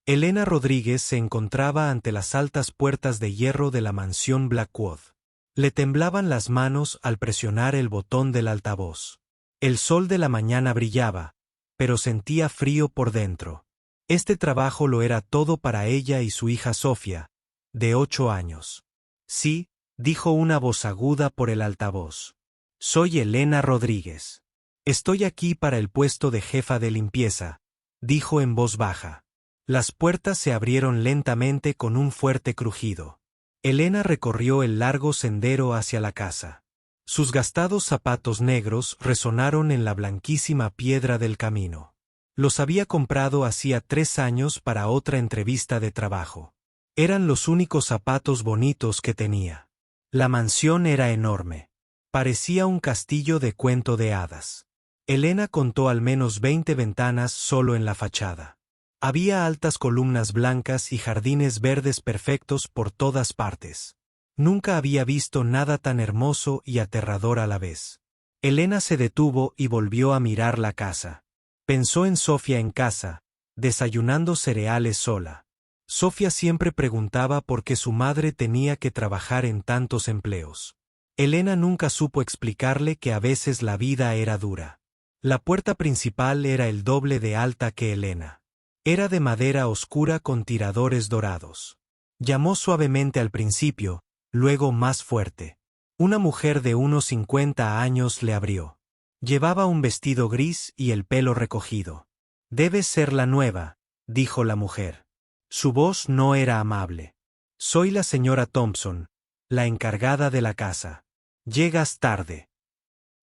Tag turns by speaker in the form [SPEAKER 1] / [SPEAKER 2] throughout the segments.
[SPEAKER 1] Elena Rodríguez se encontraba ante las altas puertas de hierro de la mansión Blackwood. Le temblaban las manos al presionar el botón del altavoz. El sol de la mañana brillaba, pero sentía frío por dentro. Este trabajo lo era todo para ella y su hija Sofía, de 8 años. Sí, dijo una voz aguda por el altavoz. Soy Elena Rodríguez. Estoy aquí para el puesto de jefa de limpieza, dijo en voz baja. Las puertas se abrieron lentamente con un fuerte crujido. Elena recorrió el largo sendero hacia la casa. Sus gastados zapatos negros resonaron en la blanquísima piedra del camino. Los había comprado hacía 3 años para otra entrevista de trabajo. Eran los únicos zapatos bonitos que tenía. La mansión era enorme. Parecía un castillo de cuento de hadas. Elena contó al menos 20 ventanas solo en la fachada. Había altas columnas blancas y jardines verdes perfectos por todas partes. Nunca había visto nada tan hermoso y aterrador a la vez. Elena se detuvo y volvió a mirar la casa. Pensó en Sofía en casa, desayunando cereales sola. Sofía siempre preguntaba por qué su madre tenía que trabajar en tantos empleos. Elena nunca supo explicarle que a veces la vida era dura. La puerta principal era el doble de alta que Elena. Era de madera oscura con tiradores dorados. Llamó suavemente al principio, luego más fuerte. Una mujer de unos 50 años le abrió. Llevaba un vestido gris y el pelo recogido. «Debes ser la nueva», dijo la mujer. Su voz no era amable. «Soy la señora Thompson, la encargada de la casa. Llegas tarde».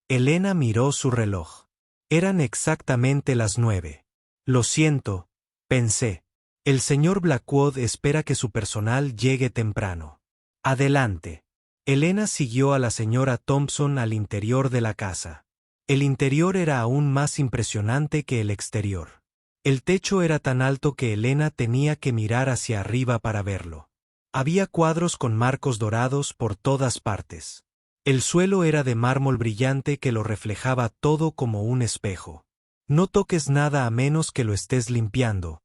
[SPEAKER 1] Elena miró su reloj. Eran exactamente las 9. «Lo siento», pensé. «El señor Blackwood espera que su personal llegue temprano». «Adelante». Elena siguió a la señora Thompson al interior de la casa. El interior era aún más impresionante que el exterior. El techo era tan alto que Elena tenía que mirar hacia arriba para verlo. Había cuadros con marcos dorados por todas partes. El suelo era de mármol brillante que lo reflejaba todo como un espejo. «No toques nada a menos que lo estés limpiando»,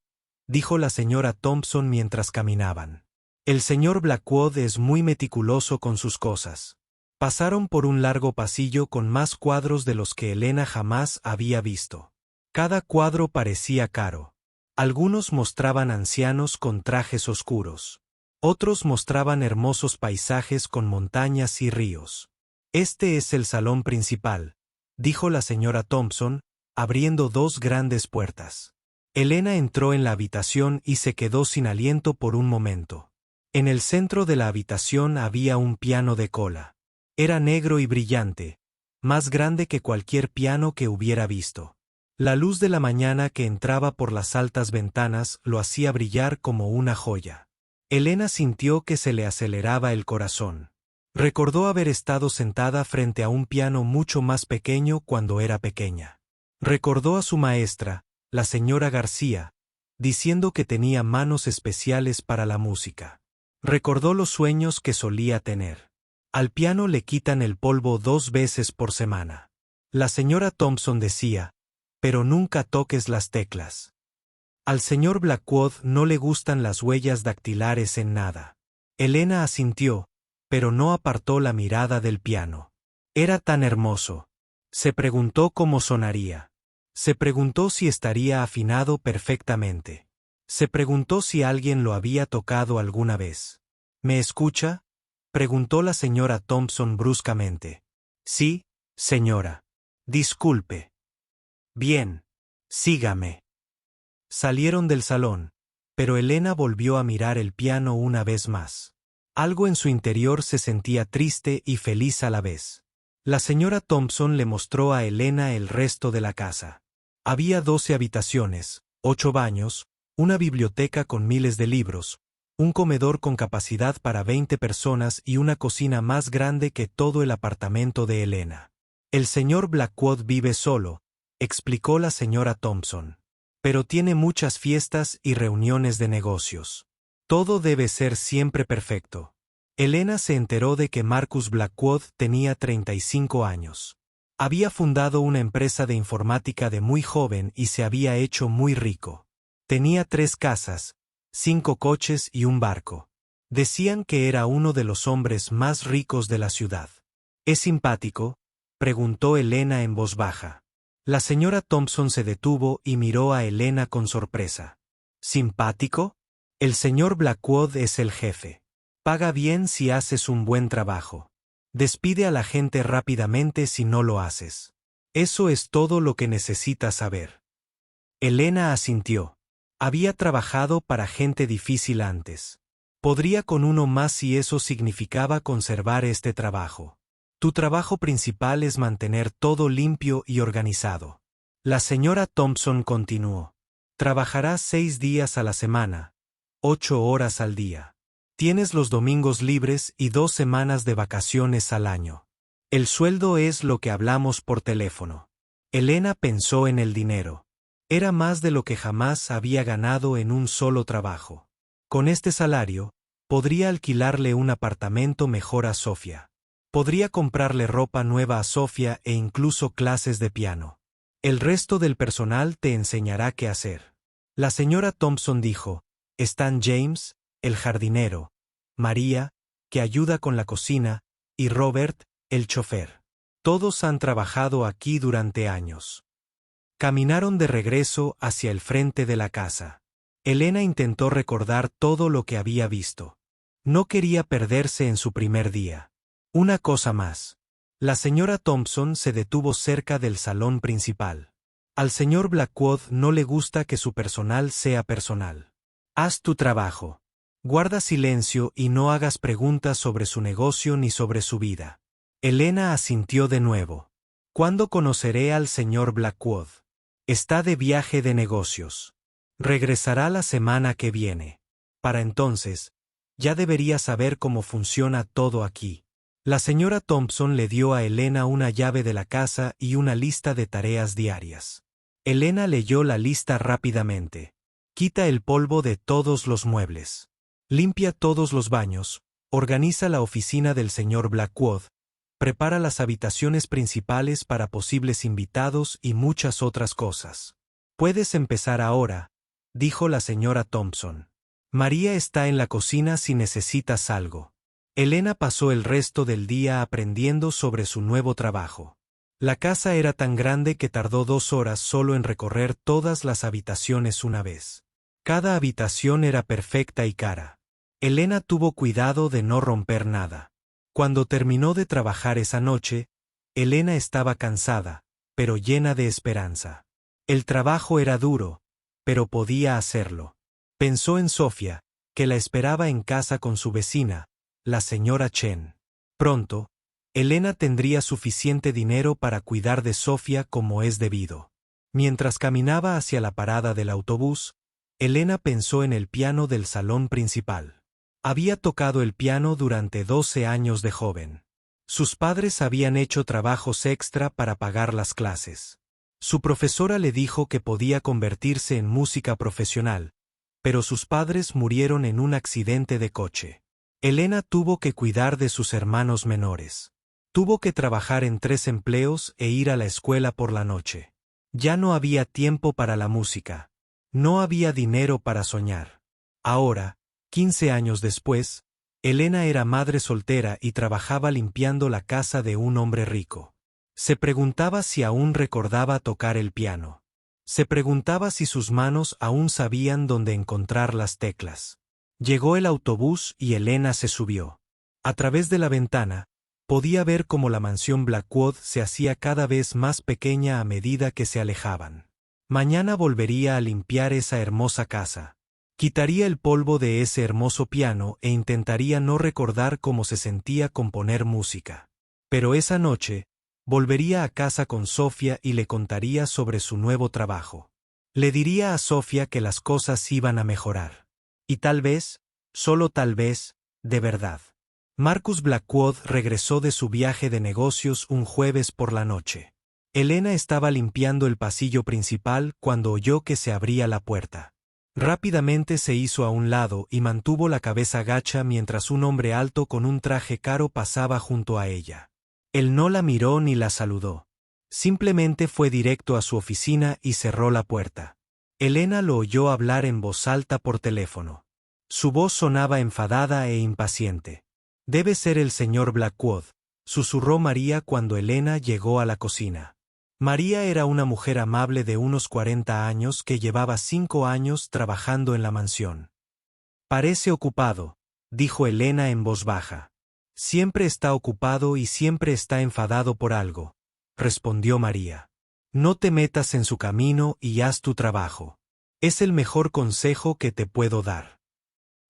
[SPEAKER 1] dijo la señora Thompson mientras caminaban. «El señor Blackwood es muy meticuloso con sus cosas». Pasaron por un largo pasillo con más cuadros de los que Elena jamás había visto. Cada cuadro parecía caro. Algunos mostraban ancianos con trajes oscuros. Otros mostraban hermosos paisajes con montañas y ríos. «Este es el salón principal», dijo la señora Thompson, abriendo 2 grandes puertas. Elena entró en la habitación y se quedó sin aliento por un momento. En el centro de la habitación había un piano de cola. Era negro y brillante, más grande que cualquier piano que hubiera visto. La luz de la mañana que entraba por las altas ventanas lo hacía brillar como una joya. Elena sintió que se le aceleraba el corazón. Recordó haber estado sentada frente a un piano mucho más pequeño cuando era pequeña. Recordó a su maestra, la señora García, diciendo que tenía manos especiales para la música. Recordó los sueños que solía tener. Al piano le quitan el polvo 2 veces por semana. La señora Thompson decía, «pero nunca toques las teclas». Al señor Blackwood no le gustan las huellas dactilares en nada. Elena asintió, pero no apartó la mirada del piano. Era tan hermoso. Se preguntó cómo sonaría. Se preguntó si estaría afinado perfectamente. Se preguntó si alguien lo había tocado alguna vez. «¿Me escucha?», preguntó la señora Thompson bruscamente. «Sí, señora». «Disculpe». «Bien. Sígame». Salieron del salón, pero Elena volvió a mirar el piano una vez más. Algo en su interior se sentía triste y feliz a la vez. La señora Thompson le mostró a Elena el resto de la casa. Había 12 habitaciones, 8 baños, una biblioteca con miles de libros, un comedor con capacidad para 20 personas y una cocina más grande que todo el apartamento de Elena. «El señor Blackwood vive solo», explicó la señora Thompson. «Pero tiene muchas fiestas y reuniones de negocios. Todo debe ser siempre perfecto». Elena se enteró de que Marcus Blackwood tenía 35 años. Había fundado una empresa de informática de muy joven y se había hecho muy rico. Tenía 3 casas, 5 coches y un barco. Decían que era uno de los hombres más ricos de la ciudad. ¿Es simpático?, preguntó Elena en voz baja. La señora Thompson se detuvo y miró a Elena con sorpresa. ¿Simpático? El señor Blackwood es el jefe. Paga bien si haces un buen trabajo. Despide a la gente rápidamente si no lo haces. Eso es todo lo que necesitas saber. Elena asintió. Había trabajado para gente difícil antes. Podría con uno más si eso significaba conservar este trabajo. Tu trabajo principal es mantener todo limpio y organizado. La señora Thompson continuó. Trabajarás 6 días a la semana, 8 horas al día. Tienes los domingos libres y 2 semanas de vacaciones al año. El sueldo es lo que hablamos por teléfono. Elena pensó en el dinero. Era más de lo que jamás había ganado en un solo trabajo. Con este salario, podría alquilarle un apartamento mejor a Sofía. Podría comprarle ropa nueva a Sofía e incluso clases de piano. El resto del personal te enseñará qué hacer. La señora Thompson dijo, están James, el jardinero, María, que ayuda con la cocina, y Robert, el chofer. Todos han trabajado aquí durante años. Caminaron de regreso hacia el frente de la casa. Elena intentó recordar todo lo que había visto. No quería perderse en su primer día. Una cosa más. La señora Thompson se detuvo cerca del salón principal. Al señor Blackwood no le gusta que su personal sea personal. Haz tu trabajo. Guarda silencio y no hagas preguntas sobre su negocio ni sobre su vida. Elena asintió de nuevo. ¿Cuándo conoceré al señor Blackwood? Está de viaje de negocios. Regresará la semana que viene. Para entonces, ya debería saber cómo funciona todo aquí. La señora Thompson le dio a Elena una llave de la casa y una lista de tareas diarias. Elena leyó la lista rápidamente. Quita el polvo de todos los muebles. Limpia todos los baños. Organiza la oficina del señor Blackwood. Prepara las habitaciones principales para posibles invitados y muchas otras cosas. Puedes empezar ahora, dijo la señora Thompson. María está en la cocina si necesitas algo. Elena pasó el resto del día aprendiendo sobre su nuevo trabajo. La casa era tan grande que tardó 2 horas solo en recorrer todas las habitaciones una vez. Cada habitación era perfecta y cara. Elena tuvo cuidado de no romper nada. Cuando terminó de trabajar esa noche, Elena estaba cansada, pero llena de esperanza. El trabajo era duro, pero podía hacerlo. Pensó en Sofía, que la esperaba en casa con su vecina, la señora Chen. Pronto, Elena tendría suficiente dinero para cuidar de Sofía como es debido. Mientras caminaba hacia la parada del autobús, Elena pensó en el piano del salón principal. Había tocado el piano durante 12 años de joven. Sus padres habían hecho trabajos extra para pagar las clases. Su profesora le dijo que podía convertirse en música profesional, pero sus padres murieron en un accidente de coche. Elena tuvo que cuidar de sus hermanos menores. Tuvo que trabajar en 3 empleos e ir a la escuela por la noche. Ya no había tiempo para la música. No había dinero para soñar. Ahora, 15 años después, Elena era madre soltera y trabajaba limpiando la casa de un hombre rico. Se preguntaba si aún recordaba tocar el piano. Se preguntaba si sus manos aún sabían dónde encontrar las teclas. Llegó el autobús y Elena se subió. A través de la ventana, podía ver cómo la mansión Blackwood se hacía cada vez más pequeña a medida que se alejaban. Mañana volvería a limpiar esa hermosa casa. Quitaría el polvo de ese hermoso piano e intentaría no recordar cómo se sentía componer música. Pero esa noche, volvería a casa con Sofía y le contaría sobre su nuevo trabajo. Le diría a Sofía que las cosas iban a mejorar. Y tal vez, solo tal vez, de verdad. Marcus Blackwood regresó de su viaje de negocios un jueves por la noche. Elena estaba limpiando el pasillo principal cuando oyó que se abría la puerta. Rápidamente se hizo a un lado y mantuvo la cabeza gacha mientras un hombre alto con un traje caro pasaba junto a ella. Él no la miró ni la saludó. Simplemente fue directo a su oficina y cerró la puerta. Elena lo oyó hablar en voz alta por teléfono. Su voz sonaba enfadada e impaciente. «Debe ser el señor Blackwood», susurró María cuando Elena llegó a la cocina. María era una mujer amable de unos 40 años que llevaba 5 años trabajando en la mansión. «Parece ocupado», dijo Elena en voz baja. «Siempre está ocupado y siempre está enfadado por algo», respondió María. «No te metas en su camino y haz tu trabajo. Es el mejor consejo que te puedo dar».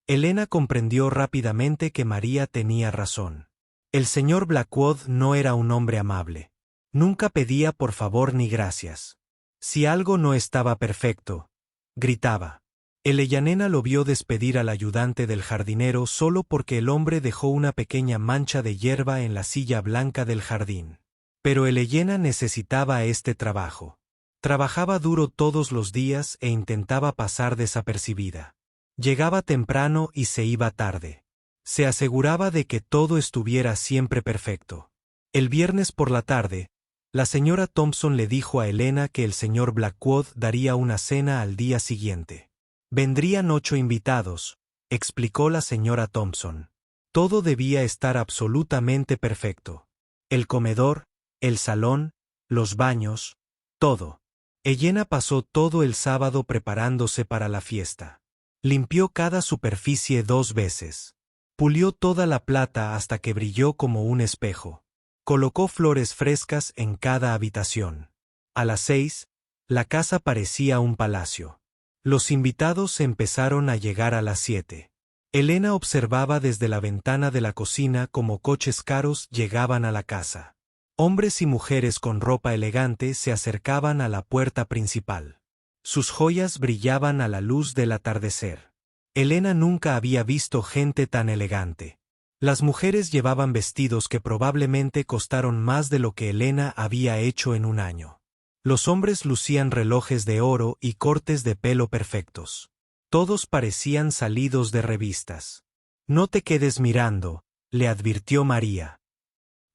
[SPEAKER 1] Elena comprendió rápidamente que María tenía razón. El señor Blackwood no era un hombre amable. Nunca pedía por favor ni gracias. Si algo no estaba perfecto, gritaba. Elena lo vio despedir al ayudante del jardinero solo porque el hombre dejó una pequeña mancha de hierba en la silla blanca del jardín. Pero Elena necesitaba este trabajo. Trabajaba duro todos los días e intentaba pasar desapercibida. Llegaba temprano y se iba tarde. Se aseguraba de que todo estuviera siempre perfecto. El viernes por la tarde, la señora Thompson le dijo a Elena que el señor Blackwood daría una cena al día siguiente. Vendrían 8 invitados, explicó la señora Thompson. Todo debía estar absolutamente perfecto. El comedor, el salón, los baños, todo. Elena pasó todo el sábado preparándose para la fiesta. Limpió cada superficie 2 veces. Pulió toda la plata hasta que brilló como un espejo. Colocó flores frescas en cada habitación. A las 6, la casa parecía un palacio. Los invitados empezaron a llegar a las 7. Elena observaba desde la ventana de la cocina cómo coches caros llegaban a la casa. Hombres y mujeres con ropa elegante se acercaban a la puerta principal. Sus joyas brillaban a la luz del atardecer. Elena nunca había visto gente tan elegante. Las mujeres llevaban vestidos que probablemente costaron más de lo que Elena había hecho en un año. Los hombres lucían relojes de oro y cortes de pelo perfectos. Todos parecían salidos de revistas. «No te quedes mirando», le advirtió María.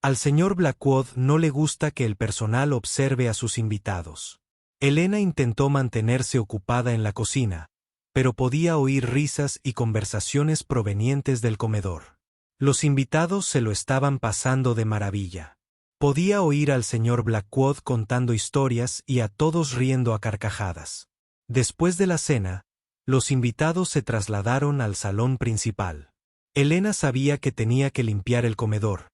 [SPEAKER 1] Al señor Blackwood no le gusta que el personal observe a sus invitados. Elena intentó mantenerse ocupada en la cocina, pero podía oír risas y conversaciones provenientes del comedor. Los invitados se lo estaban pasando de maravilla. Podía oír al señor Blackwood contando historias y a todos riendo a carcajadas. Después de la cena, los invitados se trasladaron al salón principal. Elena sabía que tenía que limpiar el comedor,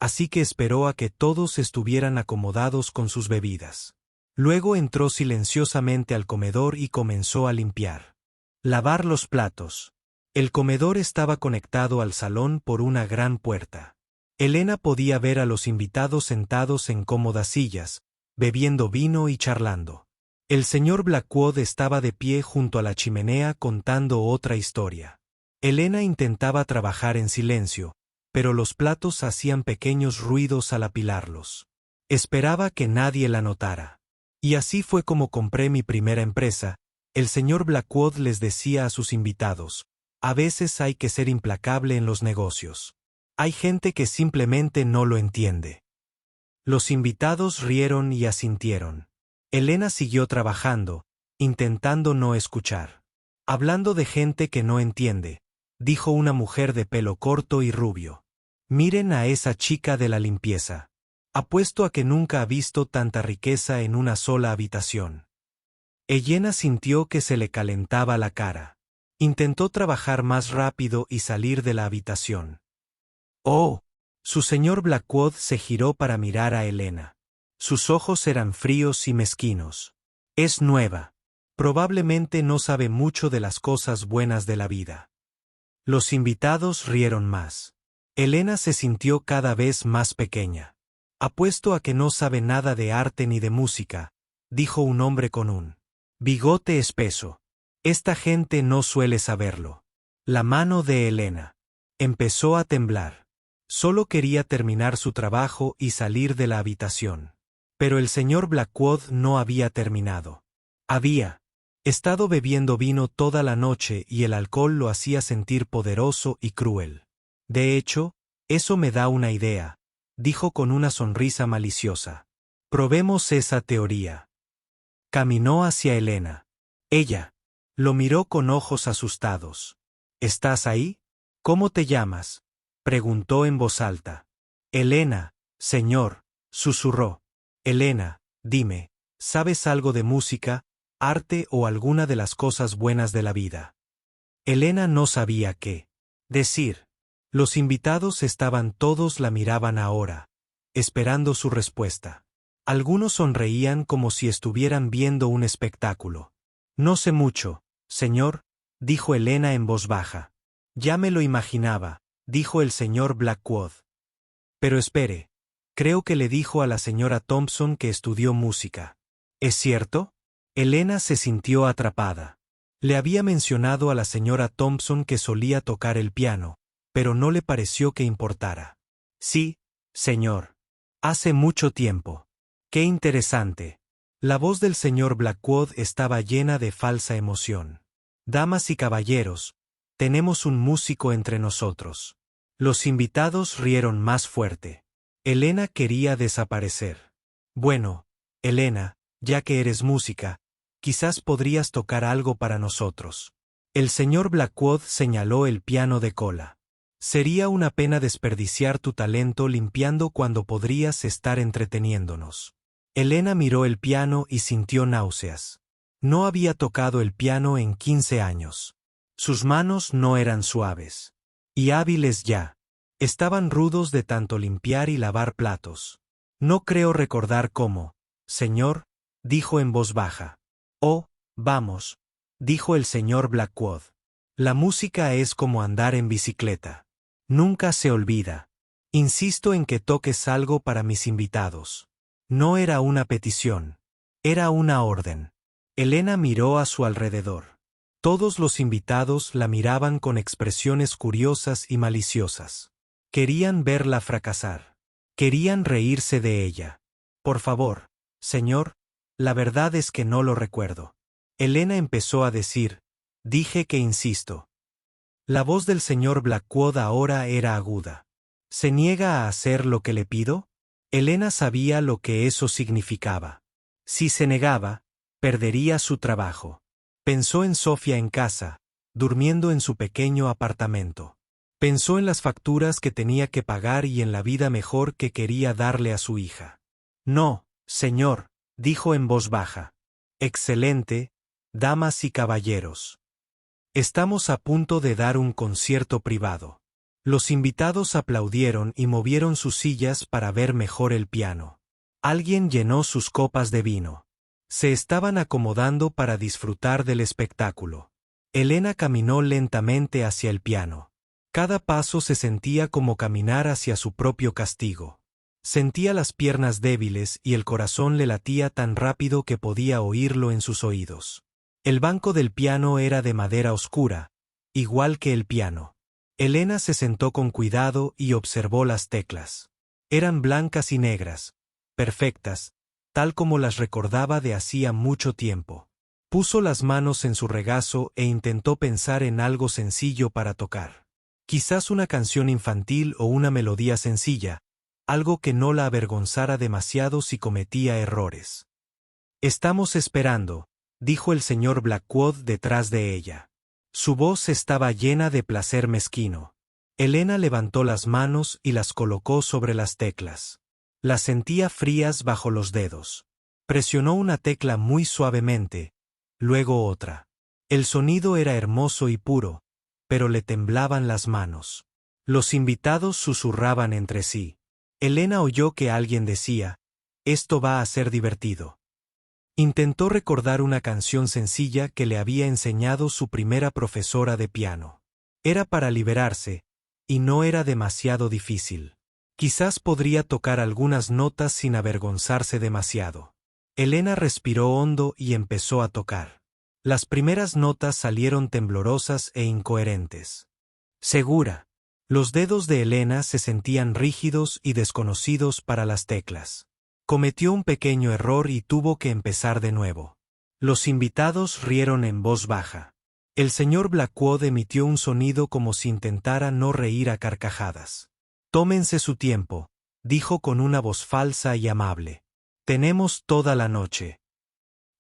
[SPEAKER 1] así que esperó a que todos estuvieran acomodados con sus bebidas. Luego entró silenciosamente al comedor y comenzó a limpiar. Lavar los platos. El comedor estaba conectado al salón por una gran puerta. Elena podía ver a los invitados sentados en cómodas sillas, bebiendo vino y charlando. El señor Blackwood estaba de pie junto a la chimenea contando otra historia. Elena intentaba trabajar en silencio, pero los platos hacían pequeños ruidos al apilarlos. Esperaba que nadie la notara. Y así fue como compré mi primera empresa. El señor Blackwood les decía a sus invitados: «A veces hay que ser implacable en los negocios. Hay gente que simplemente no lo entiende». Los invitados rieron y asintieron. Elena siguió trabajando, intentando no escuchar. «Hablando de gente que no entiende», dijo una mujer de pelo corto y rubio. «Miren a esa chica de la limpieza. Apuesto a que nunca ha visto tanta riqueza en una sola habitación». Elena sintió que se le calentaba la cara. Intentó trabajar más rápido y salir de la habitación. «Oh». Su señor Blackwood se giró para mirar a Elena. Sus ojos eran fríos y mezquinos. «Es nueva. Probablemente no sabe mucho de las cosas buenas de la vida». Los invitados rieron más. Elena se sintió cada vez más pequeña. «Apuesto a que no sabe nada de arte ni de música», dijo un hombre con un bigote espeso. «Esta gente no suele saberlo». La mano de Elena empezó a temblar. Solo quería terminar su trabajo y salir de la habitación. Pero el señor Blackwood no había terminado. Había estado bebiendo vino toda la noche y el alcohol lo hacía sentir poderoso y cruel. «De hecho, eso me da una idea», dijo con una sonrisa maliciosa. «Probemos esa teoría». Caminó hacia Elena. Ella lo miró con ojos asustados. ¿Estás ahí? ¿Cómo te llamas? Preguntó en voz alta. Elena, señor, susurró. Elena, dime, ¿sabes algo de música, arte o alguna de las cosas buenas de la vida? Elena no sabía qué decir. Los invitados estaban todos la miraban ahora, esperando su respuesta. Algunos sonreían como si estuvieran viendo un espectáculo. No sé mucho, señor, dijo Elena en voz baja. Ya me lo imaginaba, dijo el señor Blackwood. Pero espere, creo que le dijo a la señora Thompson que estudió música. ¿Es cierto? Elena se sintió atrapada. Le había mencionado a la señora Thompson que solía tocar el piano, pero no le pareció que importara. Sí, señor. Hace mucho tiempo. Qué interesante. La voz del señor Blackwood estaba llena de falsa emoción. Damas y caballeros, tenemos un músico entre nosotros. Los invitados rieron más fuerte. Elena quería desaparecer. Bueno, Elena, ya que eres música, quizás podrías tocar algo para nosotros. El señor Blackwood señaló el piano de cola. Sería una pena desperdiciar tu talento limpiando cuando podrías estar entreteniéndonos. Elena miró el piano y sintió náuseas. No había tocado el piano en 15 años. Sus manos no eran suaves. Y hábiles ya. Estaban rudos de tanto limpiar y lavar platos. No creo recordar cómo, señor, dijo en voz baja. Oh, vamos, dijo el señor Blackwood. La música es como andar en bicicleta. Nunca se olvida. Insisto en que toques algo para mis invitados. No era una petición. Era una orden. Elena miró a su alrededor. Todos los invitados la miraban con expresiones curiosas y maliciosas. Querían verla fracasar. Querían reírse de ella. Por favor, señor, la verdad es que no lo recuerdo. Elena empezó a decir, dije que insisto. La voz del señor Blackwood ahora era aguda. ¿Se niega a hacer lo que le pido? Elena sabía lo que eso significaba. Si se negaba, perdería su trabajo. Pensó en Sofía en casa, durmiendo en su pequeño apartamento. Pensó en las facturas que tenía que pagar y en la vida mejor que quería darle a su hija. No, señor, dijo en voz baja. Excelente, damas y caballeros. Estamos a punto de dar un concierto privado. Los invitados aplaudieron y movieron sus sillas para ver mejor el piano. Alguien llenó sus copas de vino. Se estaban acomodando para disfrutar del espectáculo. Elena caminó lentamente hacia el piano. Cada paso se sentía como caminar hacia su propio castigo. Sentía las piernas débiles y el corazón le latía tan rápido que podía oírlo en sus oídos. El banco del piano era de madera oscura, igual que el piano. Elena se sentó con cuidado y observó las teclas. Eran blancas y negras, perfectas, tal como las recordaba de hacía mucho tiempo. Puso las manos en su regazo e intentó pensar en algo sencillo para tocar. Quizás una canción infantil o una melodía sencilla, algo que no la avergonzara demasiado si cometía errores. Estamos esperando, dijo el señor Blackwood detrás de ella. Su voz estaba llena de placer mezquino. Elena levantó las manos y las colocó sobre las teclas. Las sentía frías bajo los dedos. Presionó una tecla muy suavemente, luego otra. El sonido era hermoso y puro, pero le temblaban las manos. Los invitados susurraban entre sí. Elena oyó que alguien decía, «Esto va a ser divertido». Intentó recordar una canción sencilla que le había enseñado su primera profesora de piano. Era para liberarse, y no era demasiado difícil. Quizás podría tocar algunas notas sin avergonzarse demasiado. Elena respiró hondo y empezó a tocar. Las primeras notas salieron temblorosas e incoherentes. Segura. Los dedos de Elena se sentían rígidos y desconocidos para las teclas. Cometió un pequeño error y tuvo que empezar de nuevo. Los invitados rieron en voz baja. El señor Blackwood emitió un sonido como si intentara no reír a carcajadas. Tómense su tiempo, dijo con una voz falsa y amable. Tenemos toda la noche.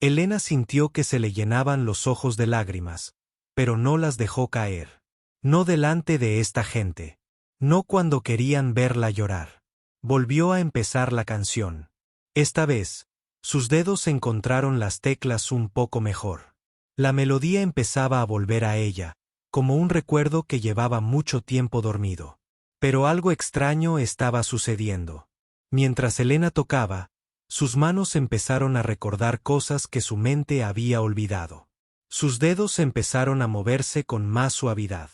[SPEAKER 1] Elena sintió que se le llenaban los ojos de lágrimas, pero no las dejó caer. No delante de esta gente. No cuando querían verla llorar. Volvió a empezar la canción. Esta vez, sus dedos encontraron las teclas un poco mejor. La melodía empezaba a volver a ella, como un recuerdo que llevaba mucho tiempo dormido. Pero algo extraño estaba sucediendo. Mientras Elena tocaba, sus manos empezaron a recordar cosas que su mente había olvidado. Sus dedos empezaron a moverse con más suavidad.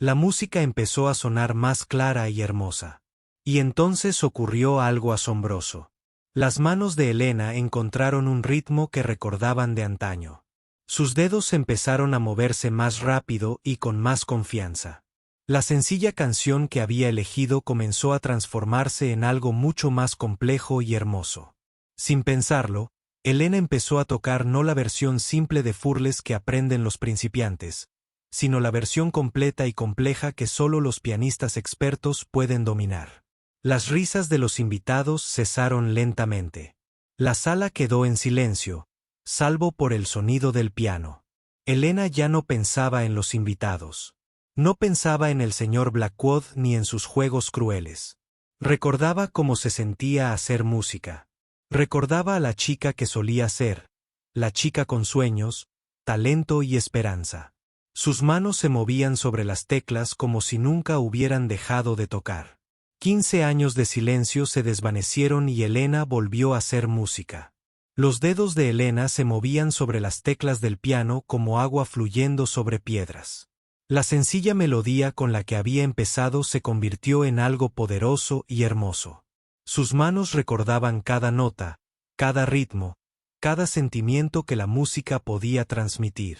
[SPEAKER 1] La música empezó a sonar más clara y hermosa. Y entonces ocurrió algo asombroso. Las manos de Elena encontraron un ritmo que recordaban de antaño. Sus dedos empezaron a moverse más rápido y con más confianza. La sencilla canción que había elegido comenzó a transformarse en algo mucho más complejo y hermoso. Sin pensarlo, Elena empezó a tocar no la versión simple de Furles que aprenden los principiantes, sino la versión completa y compleja que solo los pianistas expertos pueden dominar. Las risas de los invitados cesaron lentamente. La sala quedó en silencio, salvo por el sonido del piano. Elena ya no pensaba en los invitados. No pensaba en el señor Blackwood ni en sus juegos crueles. Recordaba cómo se sentía hacer música. Recordaba a la chica que solía ser, la chica con sueños, talento y esperanza. Sus manos se movían sobre las teclas como si nunca hubieran dejado de tocar. 15 años de silencio se desvanecieron y Elena volvió a hacer música. Los dedos de Elena se movían sobre las teclas del piano como agua fluyendo sobre piedras. La sencilla melodía con la que había empezado se convirtió en algo poderoso y hermoso. Sus manos recordaban cada nota, cada ritmo, cada sentimiento que la música podía transmitir.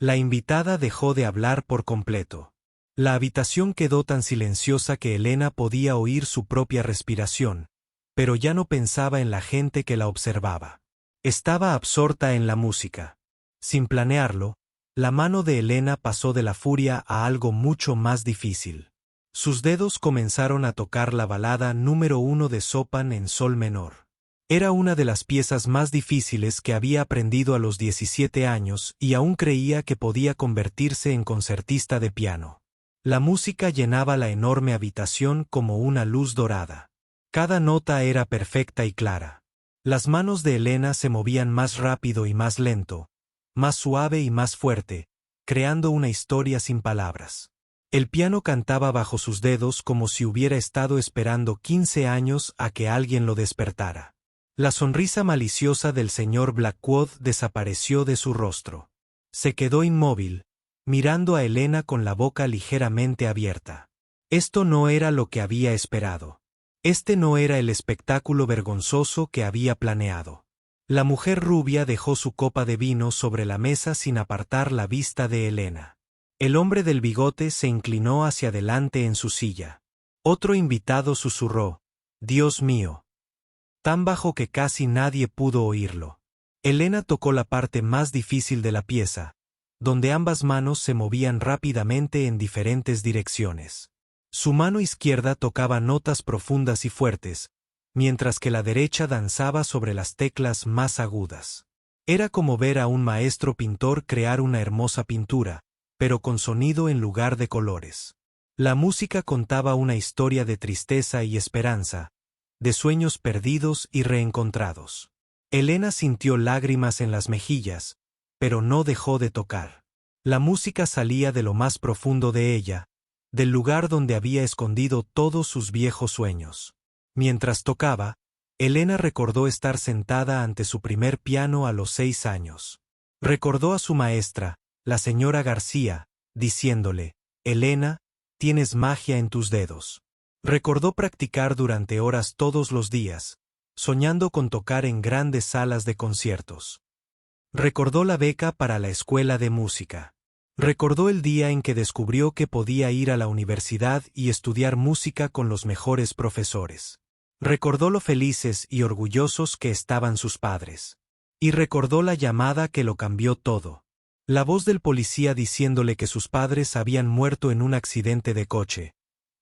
[SPEAKER 1] La invitada dejó de hablar por completo. La habitación quedó tan silenciosa que Elena podía oír su propia respiración, pero ya no pensaba en la gente que la observaba. Estaba absorta en la música. Sin planearlo, la mano de Elena pasó de la furia a algo mucho más difícil. Sus dedos comenzaron a tocar la balada número 1 de Chopin en sol menor. Era una de las piezas más difíciles que había aprendido a los 17 años y aún creía que podía convertirse en concertista de piano. La música llenaba la enorme habitación como una luz dorada. Cada nota era perfecta y clara. Las manos de Elena se movían más rápido y más lento, más suave y más fuerte, creando una historia sin palabras. El piano cantaba bajo sus dedos como si hubiera estado esperando 15 años a que alguien lo despertara. La sonrisa maliciosa del señor Blackwood desapareció de su rostro. Se quedó inmóvil, mirando a Elena con la boca ligeramente abierta. Esto no era lo que había esperado. Este no era el espectáculo vergonzoso que había planeado. La mujer rubia dejó su copa de vino sobre la mesa sin apartar la vista de Elena. El hombre del bigote se inclinó hacia adelante en su silla. Otro invitado susurró: «Dios mío», tan bajo que casi nadie pudo oírlo. Elena tocó la parte más difícil de la pieza, donde ambas manos se movían rápidamente en diferentes direcciones. Su mano izquierda tocaba notas profundas y fuertes, mientras que la derecha danzaba sobre las teclas más agudas. Era como ver a un maestro pintor crear una hermosa pintura, pero con sonido en lugar de colores. La música contaba una historia de tristeza y esperanza, de sueños perdidos y reencontrados. Elena sintió lágrimas en las mejillas, pero no dejó de tocar. La música salía de lo más profundo de ella, del lugar donde había escondido todos sus viejos sueños. Mientras tocaba, Elena recordó estar sentada ante su primer piano a los 6 años. Recordó a su maestra, la señora García, diciéndole: «Elena, tienes magia en tus dedos». Recordó practicar durante horas todos los días, soñando con tocar en grandes salas de conciertos. Recordó la beca para la escuela de música. Recordó el día en que descubrió que podía ir a la universidad y estudiar música con los mejores profesores. Recordó lo felices y orgullosos que estaban sus padres. Y recordó la llamada que lo cambió todo. La voz del policía diciéndole que sus padres habían muerto en un accidente de coche.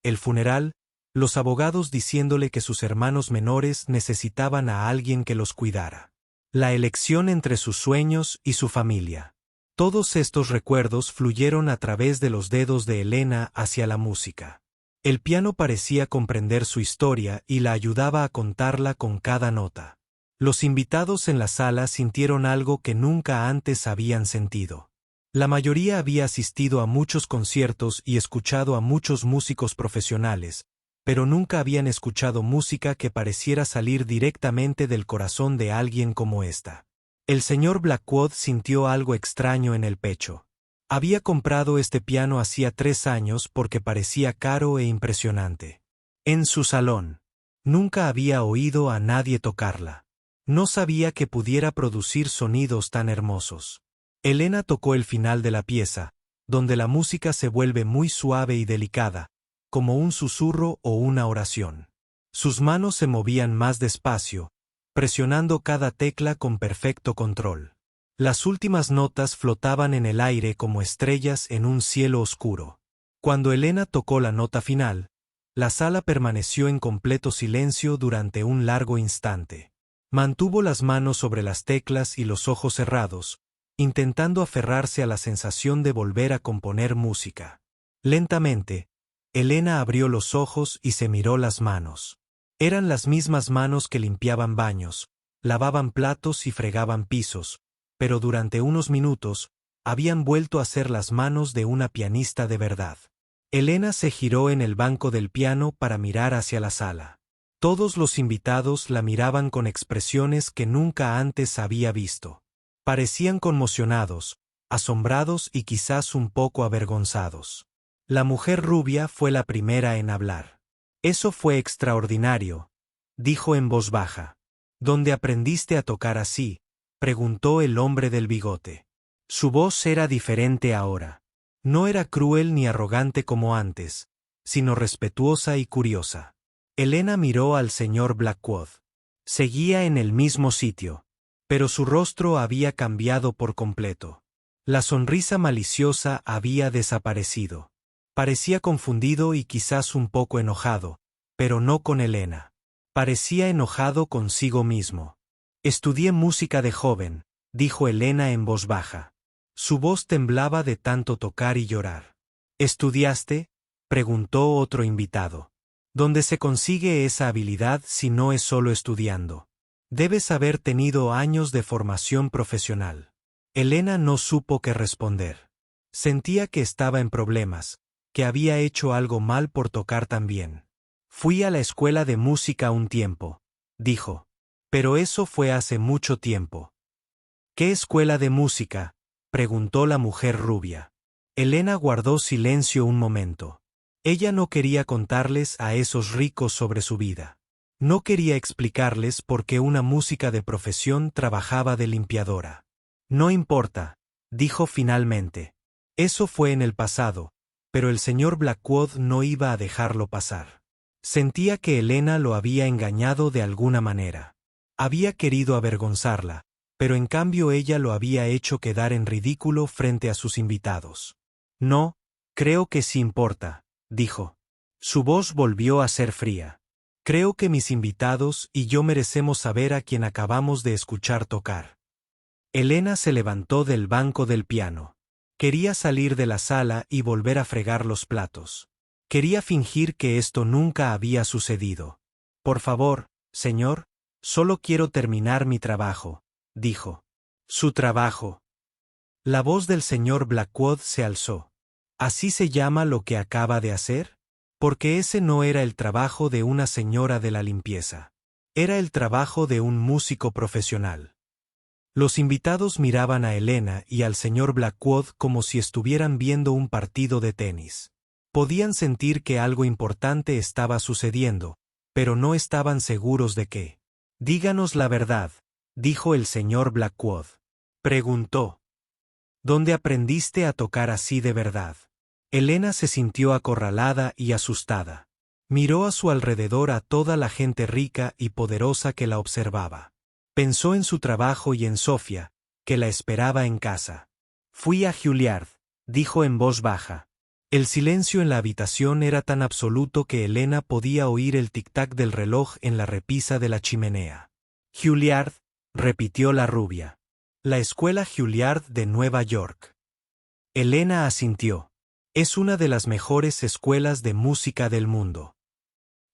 [SPEAKER 1] El funeral, los abogados diciéndole que sus hermanos menores necesitaban a alguien que los cuidara. La elección entre sus sueños y su familia. Todos estos recuerdos fluyeron a través de los dedos de Elena hacia la música. El piano parecía comprender su historia y la ayudaba a contarla con cada nota. Los invitados en la sala sintieron algo que nunca antes habían sentido. La mayoría había asistido a muchos conciertos y escuchado a muchos músicos profesionales, pero nunca habían escuchado música que pareciera salir directamente del corazón de alguien como esta. El señor Blackwood sintió algo extraño en el pecho. Había comprado este piano hacía 3 años porque parecía caro e impresionante. En su salón. Nunca había oído a nadie tocarla. No sabía que pudiera producir sonidos tan hermosos. Elena tocó el final de la pieza, donde la música se vuelve muy suave y delicada, como un susurro o una oración. Sus manos se movían más despacio, presionando cada tecla con perfecto control. Las últimas notas flotaban en el aire como estrellas en un cielo oscuro. Cuando Elena tocó la nota final, la sala permaneció en completo silencio durante un largo instante. Mantuvo las manos sobre las teclas y los ojos cerrados, intentando aferrarse a la sensación de volver a componer música. Lentamente, Elena abrió los ojos y se miró las manos. Eran las mismas manos que limpiaban baños, lavaban platos y fregaban pisos, pero durante unos minutos, habían vuelto a ser las manos de una pianista de verdad. Elena se giró en el banco del piano para mirar hacia la sala. Todos los invitados la miraban con expresiones que nunca antes había visto. Parecían conmocionados, asombrados y quizás un poco avergonzados. La mujer rubia fue la primera en hablar. «Eso fue extraordinario», dijo en voz baja. «¿Dónde aprendiste a tocar así?», preguntó el hombre del bigote. Su voz era diferente ahora. No era cruel ni arrogante como antes, sino respetuosa y curiosa. Elena miró al señor Blackwood. Seguía en el mismo sitio, pero su rostro había cambiado por completo. La sonrisa maliciosa había desaparecido. Parecía confundido y quizás un poco enojado, pero no con Elena. Parecía enojado consigo mismo. «Estudié música de joven», dijo Elena en voz baja. Su voz temblaba de tanto tocar y llorar. «¿Estudiaste?», preguntó otro invitado. «¿Dónde se consigue esa habilidad si no es solo estudiando? Debes haber tenido años de formación profesional». Elena no supo qué responder. Sentía que estaba en problemas, que había hecho algo mal por tocar tan bien. «Fui a la escuela de música un tiempo», dijo. «Pero eso fue hace mucho tiempo». «¿Qué escuela de música?», preguntó la mujer rubia. Elena guardó silencio un momento. Ella no quería contarles a esos ricos sobre su vida. No quería explicarles por qué una música de profesión trabajaba de limpiadora. «No importa», dijo finalmente. Eso fue en el pasado, pero el señor Blackwood no iba a dejarlo pasar. Sentía que Elena lo había engañado de alguna manera. Había querido avergonzarla, pero en cambio ella lo había hecho quedar en ridículo frente a sus invitados. «No, creo que sí importa», dijo. Su voz volvió a ser fría. «Creo que mis invitados y yo merecemos saber a quien acabamos de escuchar tocar». Elena se levantó del banco del piano. Quería salir de la sala y volver a fregar los platos. Quería fingir que esto nunca había sucedido. «Por favor, señor, solo quiero terminar mi trabajo», dijo. «¿Su trabajo?». La voz del señor Blackwood se alzó. «¿Así se llama lo que acaba de hacer? Porque ese no era el trabajo de una señora de la limpieza. Era el trabajo de un músico profesional». Los invitados miraban a Elena y al señor Blackwood como si estuvieran viendo un partido de tenis. Podían sentir que algo importante estaba sucediendo, pero no estaban seguros de qué. «Díganos la verdad», dijo el señor Blackwood. Preguntó. «¿Dónde aprendiste a tocar así de verdad?». Elena se sintió acorralada y asustada. Miró a su alrededor a toda la gente rica y poderosa que la observaba. Pensó en su trabajo y en Sofía, que la esperaba en casa. «Fui a Juilliard», dijo en voz baja. El silencio en la habitación era tan absoluto que Elena podía oír el tic-tac del reloj en la repisa de la chimenea. «Juilliard», repitió la rubia. La Escuela Juilliard de Nueva York. Elena asintió. Es una de las mejores escuelas de música del mundo.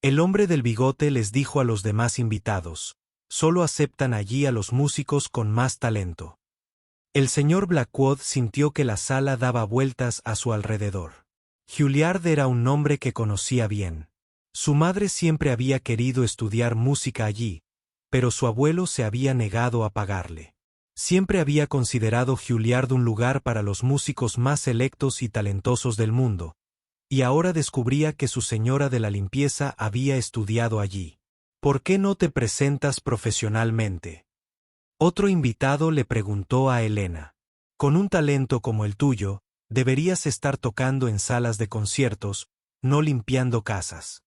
[SPEAKER 1] El hombre del bigote les dijo a los demás invitados, solo aceptan allí a los músicos con más talento. El señor Blackwood sintió que la sala daba vueltas a su alrededor. Juilliard era un nombre que conocía bien. Su madre siempre había querido estudiar música allí, pero su abuelo se había negado a pagarle. Siempre había considerado Juilliard un lugar para los músicos más selectos y talentosos del mundo, y ahora descubría que su señora de la limpieza había estudiado allí. ¿Por qué no te presentas profesionalmente? Otro invitado le preguntó a Elena. Con un talento como el tuyo, deberías estar tocando en salas de conciertos, no limpiando casas.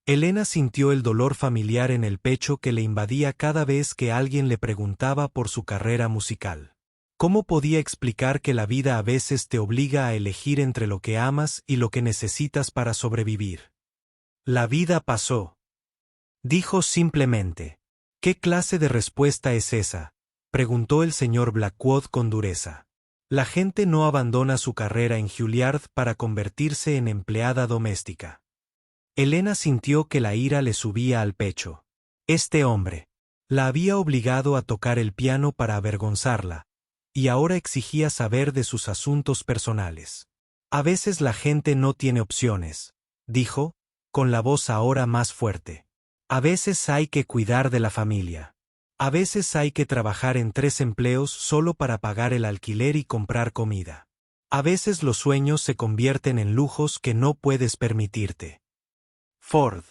[SPEAKER 1] Elena sintió el dolor familiar en el pecho que le invadía cada vez que alguien le preguntaba por su carrera musical. ¿Cómo podía explicar que la vida a veces te obliga a elegir entre lo que amas y lo que necesitas para sobrevivir? La vida pasó. Dijo simplemente. ¿Qué clase de respuesta es esa?, preguntó el señor Blackwood con dureza. La gente no abandona su carrera en Juilliard para convertirse en empleada doméstica. Elena sintió que la ira le subía al pecho. Este hombre la había obligado a tocar el piano para avergonzarla, y ahora exigía saber de sus asuntos personales. A veces la gente no tiene opciones, dijo, con la voz ahora más fuerte. A veces hay que cuidar de la familia. A veces hay que trabajar en 3 empleos solo para pagar el alquiler y comprar comida. A veces los sueños se convierten en lujos que no puedes permitirte. Ford.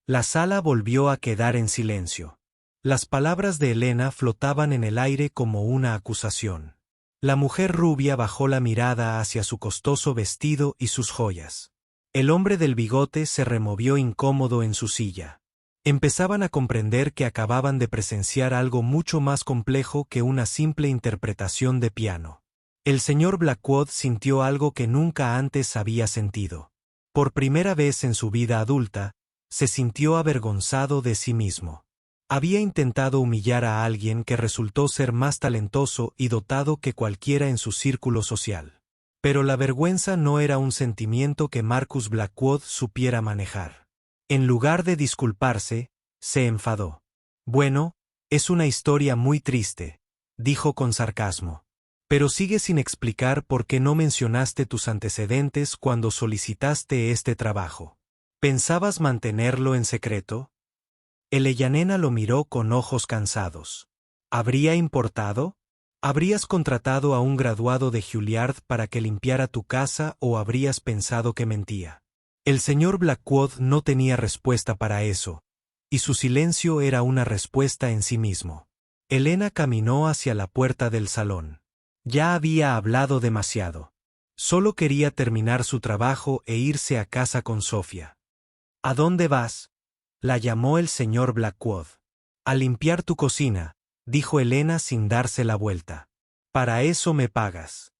[SPEAKER 1] La sala volvió a quedar en silencio. Las palabras de Elena flotaban en el aire como una acusación. La mujer rubia bajó la mirada hacia su costoso vestido y sus joyas. El hombre del bigote se removió incómodo en su silla. Empezaban a comprender que acababan de presenciar algo mucho más complejo que una simple interpretación de piano. El señor Blackwood sintió algo que nunca antes había sentido. Por primera vez en su vida adulta, se sintió avergonzado de sí mismo. Había intentado humillar a alguien que resultó ser más talentoso y dotado que cualquiera en su círculo social. Pero la vergüenza no era un sentimiento que Marcus Blackwood supiera manejar. En lugar de disculparse, se enfadó. Bueno, es una historia muy triste, dijo con sarcasmo. Pero sigue sin explicar por qué no mencionaste tus antecedentes cuando solicitaste este trabajo. ¿Pensabas mantenerlo en secreto? Eleyanena lo miró con ojos cansados. ¿Habría importado? ¿Habrías contratado a un graduado de Juilliard para que limpiara tu casa o habrías pensado que mentía? El señor Blackwood no tenía respuesta para eso, y su silencio era una respuesta en sí mismo. Elena caminó hacia la puerta del salón. Ya había hablado demasiado. Solo quería terminar su trabajo e irse a casa con Sofía. ¿A dónde vas?, la llamó el señor Blackwood. A limpiar tu cocina, dijo Elena sin darse la vuelta. Para eso me pagas.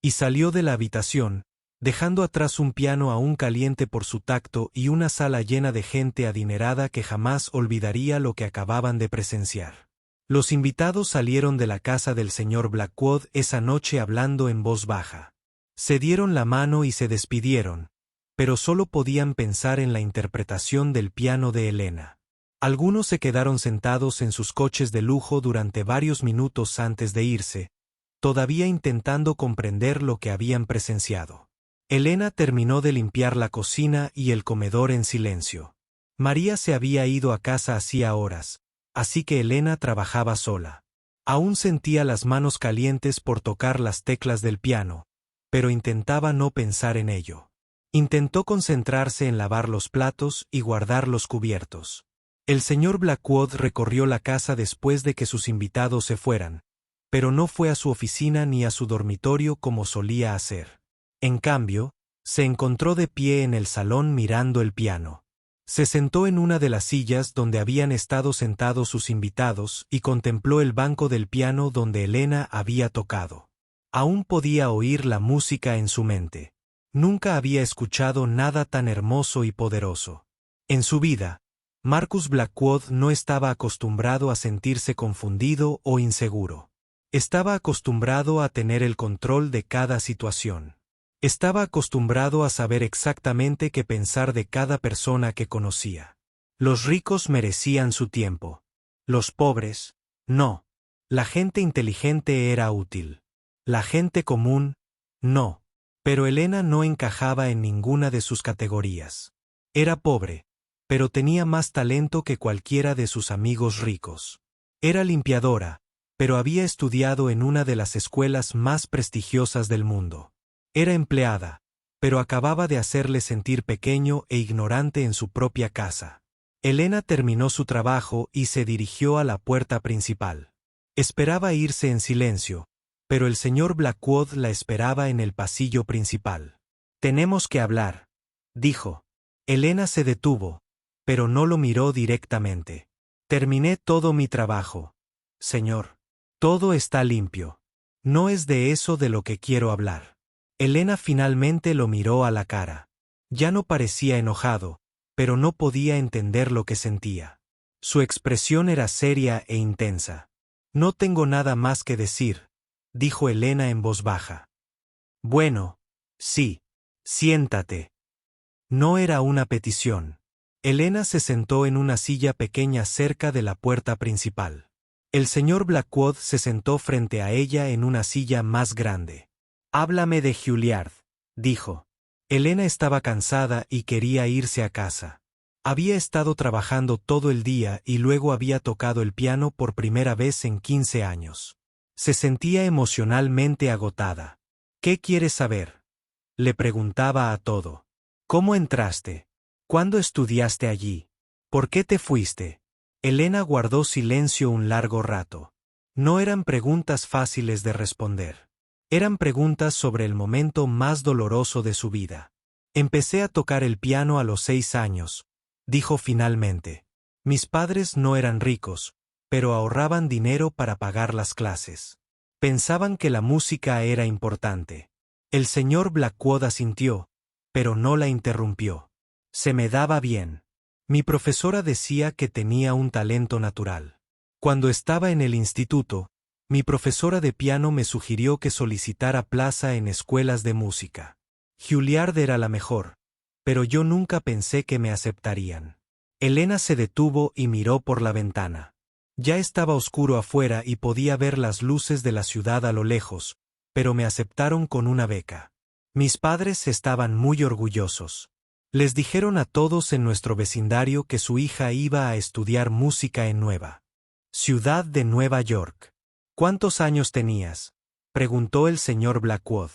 [SPEAKER 1] Y salió de la habitación, dejando atrás un piano aún caliente por su tacto y una sala llena de gente adinerada que jamás olvidaría lo que acababan de presenciar. Los invitados salieron de la casa del señor Blackwood esa noche hablando en voz baja. Se dieron la mano y se despidieron, pero solo podían pensar en la interpretación del piano de Elena. Algunos se quedaron sentados en sus coches de lujo durante varios minutos antes de irse, todavía intentando comprender lo que habían presenciado. Elena terminó de limpiar la cocina y el comedor en silencio. María se había ido a casa hacía horas, así que Elena trabajaba sola. Aún sentía las manos calientes por tocar las teclas del piano, pero intentaba no pensar en ello. Intentó concentrarse en lavar los platos y guardar los cubiertos. El señor Blackwood recorrió la casa después de que sus invitados se fueran, pero no fue a su oficina ni a su dormitorio como solía hacer. En cambio, se encontró de pie en el salón mirando el piano. Se sentó en una de las sillas donde habían estado sentados sus invitados y contempló el banco del piano donde Elena había tocado. Aún podía oír la música en su mente. Nunca había escuchado nada tan hermoso y poderoso. En su vida, Marcus Blackwood no estaba acostumbrado a sentirse confundido o inseguro. Estaba acostumbrado a tener el control de cada situación. Estaba acostumbrado a saber exactamente qué pensar de cada persona que conocía. Los ricos merecían su tiempo. Los pobres, no. La gente inteligente era útil. La gente común, no. Pero Elena no encajaba en ninguna de sus categorías. Era pobre, pero tenía más talento que cualquiera de sus amigos ricos. Era limpiadora, pero había estudiado en una de las escuelas más prestigiosas del mundo. Era empleada, pero acababa de hacerle sentir pequeño e ignorante en su propia casa. Elena terminó su trabajo y se dirigió a la puerta principal. Esperaba irse en silencio, pero el señor Blackwood la esperaba en el pasillo principal. «Tenemos que hablar», dijo. Elena se detuvo, pero no lo miró directamente. «Terminé todo mi trabajo, señor. Todo está limpio. No es de eso de lo que quiero hablar». Elena finalmente lo miró a la cara. Ya no parecía enojado, pero no podía entender lo que sentía. Su expresión era seria e intensa. «No tengo nada más que decir», dijo Elena en voz baja. «Bueno, sí. Siéntate». No era una petición. Elena se sentó en una silla pequeña cerca de la puerta principal. El señor Blackwood se sentó frente a ella en una silla más grande. «Háblame de Juilliard», dijo. Elena estaba cansada y quería irse a casa. Había estado trabajando todo el día y luego había tocado el piano por primera vez en 15 años. Se sentía emocionalmente agotada. «¿Qué quieres saber?», le preguntaba a todo. «¿Cómo entraste? ¿Cuándo estudiaste allí? ¿Por qué te fuiste?». Elena guardó silencio un largo rato. No eran preguntas fáciles de responder. Eran preguntas sobre el momento más doloroso de su vida. «Empecé a tocar el piano a los 6 años», dijo finalmente. «Mis padres no eran ricos, pero ahorraban dinero para pagar las clases. Pensaban que la música era importante». El señor Blackwood asintió, pero no la interrumpió. «Se me daba bien. Mi profesora decía que tenía un talento natural. Cuando estaba en el instituto, mi profesora de piano me sugirió que solicitara plaza en escuelas de música. Juilliard era la mejor, pero yo nunca pensé que me aceptarían». Elena se detuvo y miró por la ventana. Ya estaba oscuro afuera y podía ver las luces de la ciudad a lo lejos, pero me aceptaron con una beca. Mis padres estaban muy orgullosos. Les dijeron a todos en nuestro vecindario que su hija iba a estudiar música en Nueva Ciudad de Nueva York. «¿Cuántos años tenías?», preguntó el señor Blackwood.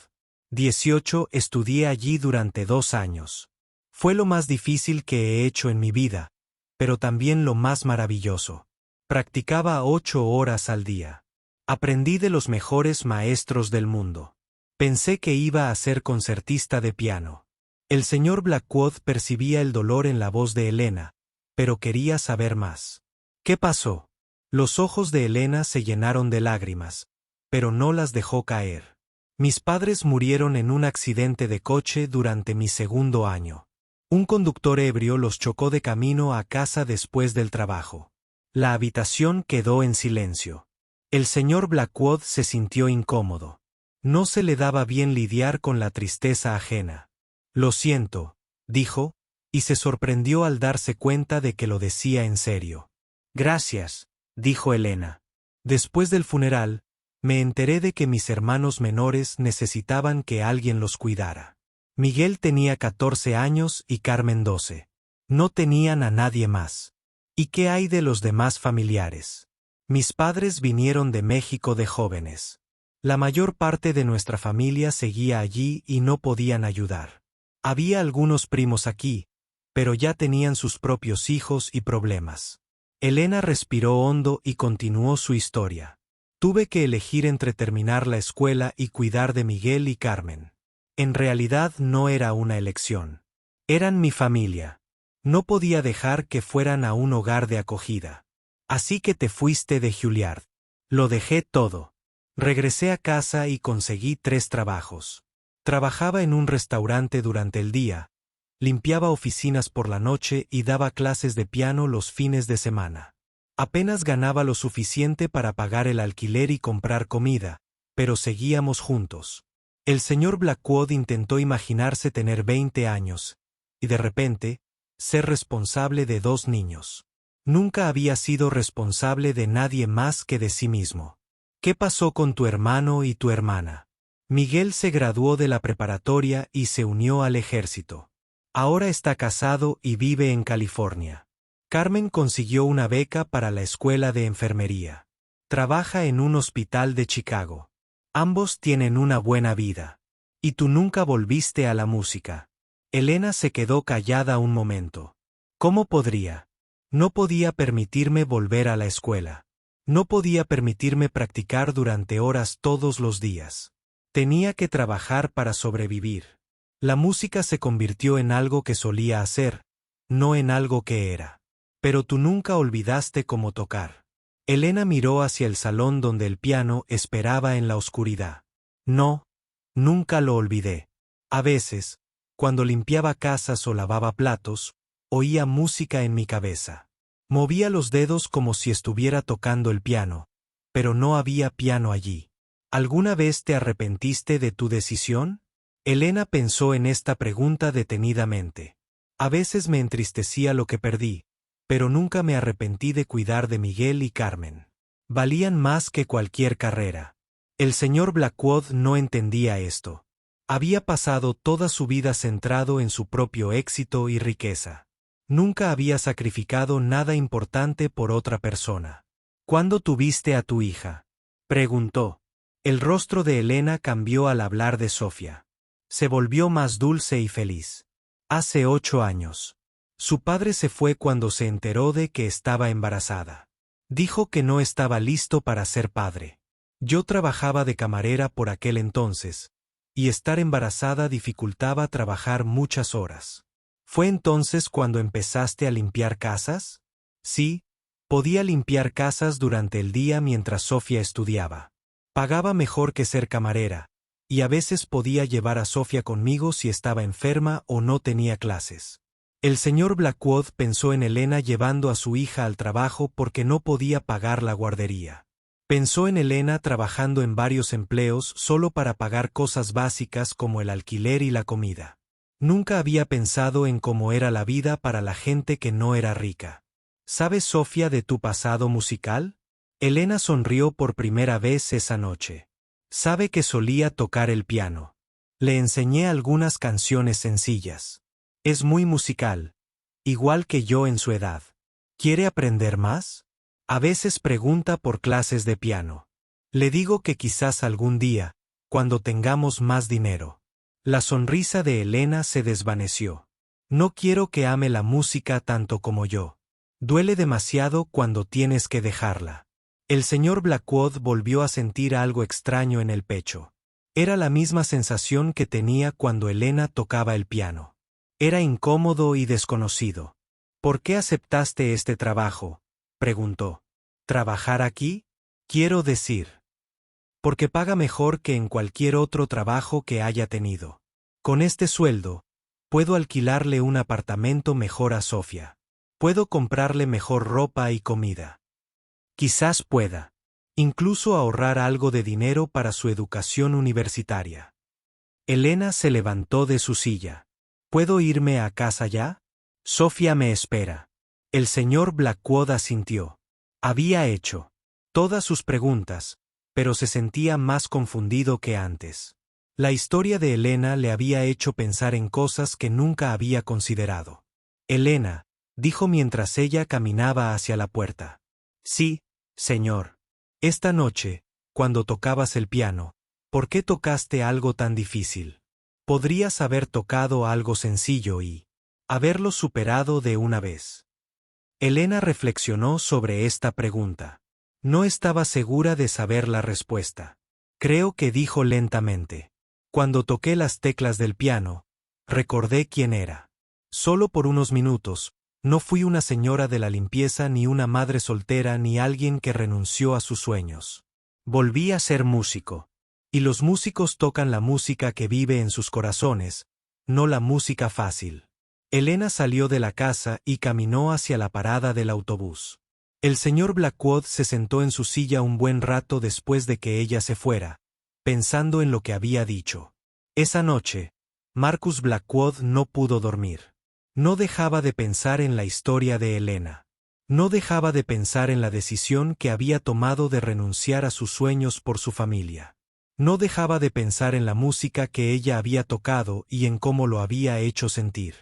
[SPEAKER 1] 18, estudié allí durante 2 años. Fue lo más difícil que he hecho en mi vida, pero también lo más maravilloso. Practicaba 8 horas al día. Aprendí de los mejores maestros del mundo. Pensé que iba a ser concertista de piano». El señor Blackwood percibía el dolor en la voz de Elena, pero quería saber más. «¿Qué pasó?». Los ojos de Elena se llenaron de lágrimas, pero no las dejó caer. «Mis padres murieron en un accidente de coche durante mi 2.º año. Un conductor ebrio los chocó de camino a casa después del trabajo». La habitación quedó en silencio. El señor Blackwood se sintió incómodo. No se le daba bien lidiar con la tristeza ajena. «Lo siento», dijo, y se sorprendió al darse cuenta de que lo decía en serio. «Gracias», dijo Elena. «Después del funeral, me enteré de que mis hermanos menores necesitaban que alguien los cuidara. Miguel tenía 14 años y Carmen 12. No tenían a nadie más. ¿Y qué hay de los demás familiares? Mis padres vinieron de México de jóvenes. La mayor parte de nuestra familia seguía allí y no podían ayudar. Había algunos primos aquí, pero ya tenían sus propios hijos y problemas». Elena respiró hondo y continuó su historia. «Tuve que elegir entre terminar la escuela y cuidar de Miguel y Carmen. En realidad no era una elección. Eran mi familia. No podía dejar que fueran a un hogar de acogida. Así que te fuiste de Juilliard». «Lo dejé todo. Regresé a casa y conseguí 3 trabajos. Trabajaba en un restaurante durante el día, limpiaba oficinas por la noche y daba clases de piano los fines de semana. Apenas ganaba lo suficiente para pagar el alquiler y comprar comida, pero seguíamos juntos. El señor Blackwood intentó imaginarse tener 20 años, y de repente, ser responsable de 2 niños. Nunca había sido responsable de nadie más que de sí mismo. ¿Qué pasó con tu hermano y tu hermana? Miguel se graduó de la preparatoria y se unió al ejército. Ahora está casado y vive en California. Carmen consiguió una beca para la escuela de enfermería. Trabaja en un hospital de Chicago. Ambos tienen una buena vida. ¿Y tú nunca volviste a la música? Elena se quedó callada un momento. ¿Cómo podría? No podía permitirme volver a la escuela. No podía permitirme practicar durante horas todos los días. Tenía que trabajar para sobrevivir. La música se convirtió en algo que solía hacer, no en algo que era. Pero tú nunca olvidaste cómo tocar. Elena miró hacia el salón donde el piano esperaba en la oscuridad. No, nunca lo olvidé. A veces, cuando limpiaba casas o lavaba platos, oía música en mi cabeza. Movía los dedos como si estuviera tocando el piano, pero no había piano allí. ¿Alguna vez te arrepentiste de tu decisión? Elena pensó en esta pregunta detenidamente. A veces me entristecía lo que perdí, pero nunca me arrepentí de cuidar de Miguel y Carmen. Valían más que cualquier carrera. El señor Blackwood no entendía esto. Había pasado toda su vida centrado en su propio éxito y riqueza. Nunca había sacrificado nada importante por otra persona. ¿Cuándo tuviste a tu hija?, preguntó. El rostro de Elena cambió al hablar de Sofía. Se volvió más dulce y feliz. Hace 8 años. Su padre se fue cuando se enteró de que estaba embarazada. Dijo que no estaba listo para ser padre. Yo trabajaba de camarera por aquel entonces, y estar embarazada dificultaba trabajar muchas horas. ¿Fue entonces cuando empezaste a limpiar casas? Sí, podía limpiar casas durante el día mientras Sofía estudiaba. Pagaba mejor que ser camarera, y a veces podía llevar a Sofía conmigo si estaba enferma o no tenía clases. El señor Blackwood pensó en Elena llevando a su hija al trabajo porque no podía pagar la guardería. Pensó en Elena trabajando en varios empleos solo para pagar cosas básicas como el alquiler y la comida. Nunca había pensado en cómo era la vida para la gente que no era rica. ¿Sabes, Sofía, de tu pasado musical? Elena sonrió por primera vez esa noche. Sabe que solía tocar el piano. Le enseñé algunas canciones sencillas. Es muy musical, igual que yo en su edad. ¿Quiere aprender más? A veces pregunta por clases de piano. Le digo que quizás algún día, cuando tengamos más dinero. La sonrisa de Elena se desvaneció. No quiero que ame la música tanto como yo. Duele demasiado cuando tienes que dejarla. El señor Blackwood volvió a sentir algo extraño en el pecho. Era la misma sensación que tenía cuando Elena tocaba el piano. Era incómodo y desconocido. ¿Por qué aceptaste este trabajo?, preguntó. ¿Trabajar aquí? Quiero decir. Porque paga mejor que en cualquier otro trabajo que haya tenido. Con este sueldo, puedo alquilarle un apartamento mejor a Sofía. Puedo comprarle mejor ropa y comida. Quizás pueda, incluso ahorrar algo de dinero para su educación universitaria. Elena se levantó de su silla. ¿Puedo irme a casa ya? Sofía me espera. El señor Blackwood asintió. Había hecho todas sus preguntas, pero se sentía más confundido que antes. La historia de Elena le había hecho pensar en cosas que nunca había considerado. Elena, dijo mientras ella caminaba hacia la puerta. Sí, señor. Esta noche, cuando tocabas el piano, ¿por qué tocaste algo tan difícil? Podrías haber tocado algo sencillo y haberlo superado de una vez. Elena reflexionó sobre esta pregunta. No estaba segura de saber la respuesta. Creo que dijo lentamente. Cuando toqué las teclas del piano, recordé quién era. Solo por unos minutos, no fui una señora de la limpieza ni una madre soltera ni alguien que renunció a sus sueños. Volví a ser músico. Y los músicos tocan la música que vive en sus corazones, no la música fácil. Elena salió de la casa y caminó hacia la parada del autobús. El señor Blackwood se sentó en su silla un buen rato después de que ella se fuera, pensando en lo que había dicho. Esa noche, Marcus Blackwood no pudo dormir. No dejaba de pensar en la historia de Helena. No dejaba de pensar en la decisión que había tomado de renunciar a sus sueños por su familia. No dejaba de pensar en la música que ella había tocado y en cómo lo había hecho sentir.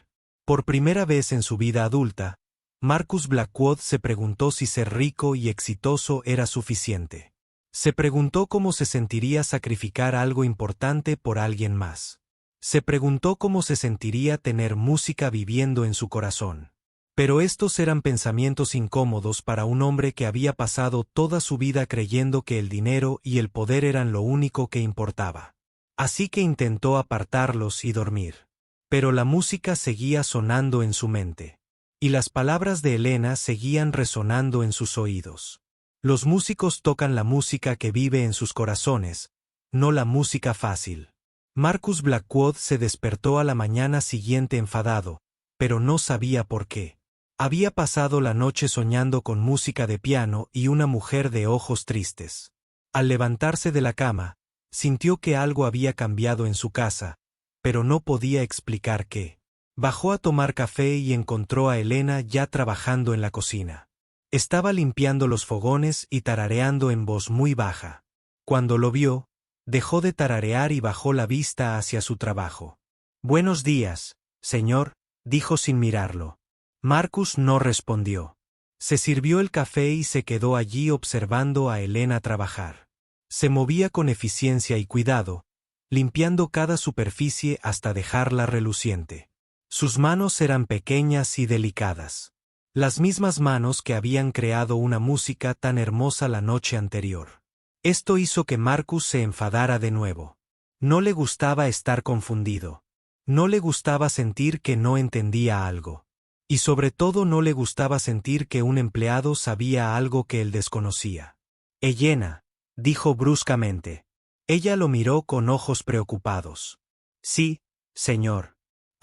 [SPEAKER 1] Por primera vez en su vida adulta, Marcus Blackwood se preguntó si ser rico y exitoso era suficiente. Se preguntó cómo se sentiría sacrificar algo importante por alguien más. Se preguntó cómo se sentiría tener música viviendo en su corazón. Pero estos eran pensamientos incómodos para un hombre que había pasado toda su vida creyendo que el dinero y el poder eran lo único que importaba. Así que intentó apartarlos y dormir. Pero la música seguía sonando en su mente. Y las palabras de Helena seguían resonando en sus oídos. Los músicos tocan la música que vive en sus corazones, no la música fácil. Marcus Blackwood se despertó a la mañana siguiente enfadado, pero no sabía por qué. Había pasado la noche soñando con música de piano y una mujer de ojos tristes. Al levantarse de la cama, sintió que algo había cambiado en su casa, pero no podía explicar qué. Bajó a tomar café y encontró a Helena ya trabajando en la cocina. Estaba limpiando los fogones y tarareando en voz muy baja. Cuando lo vio, dejó de tararear y bajó la vista hacia su trabajo. «Buenos días, señor», dijo sin mirarlo. Marcus no respondió. Se sirvió el café y se quedó allí observando a Helena trabajar. Se movía con eficiencia y cuidado, limpiando cada superficie hasta dejarla reluciente. Sus manos eran pequeñas y delicadas. Las mismas manos que habían creado una música tan hermosa la noche anterior. Esto hizo que Marcus se enfadara de nuevo. No le gustaba estar confundido. No le gustaba sentir que no entendía algo. Y sobre todo no le gustaba sentir que un empleado sabía algo que él desconocía. «Helena», dijo bruscamente. Ella lo miró con ojos preocupados. «Sí, señor».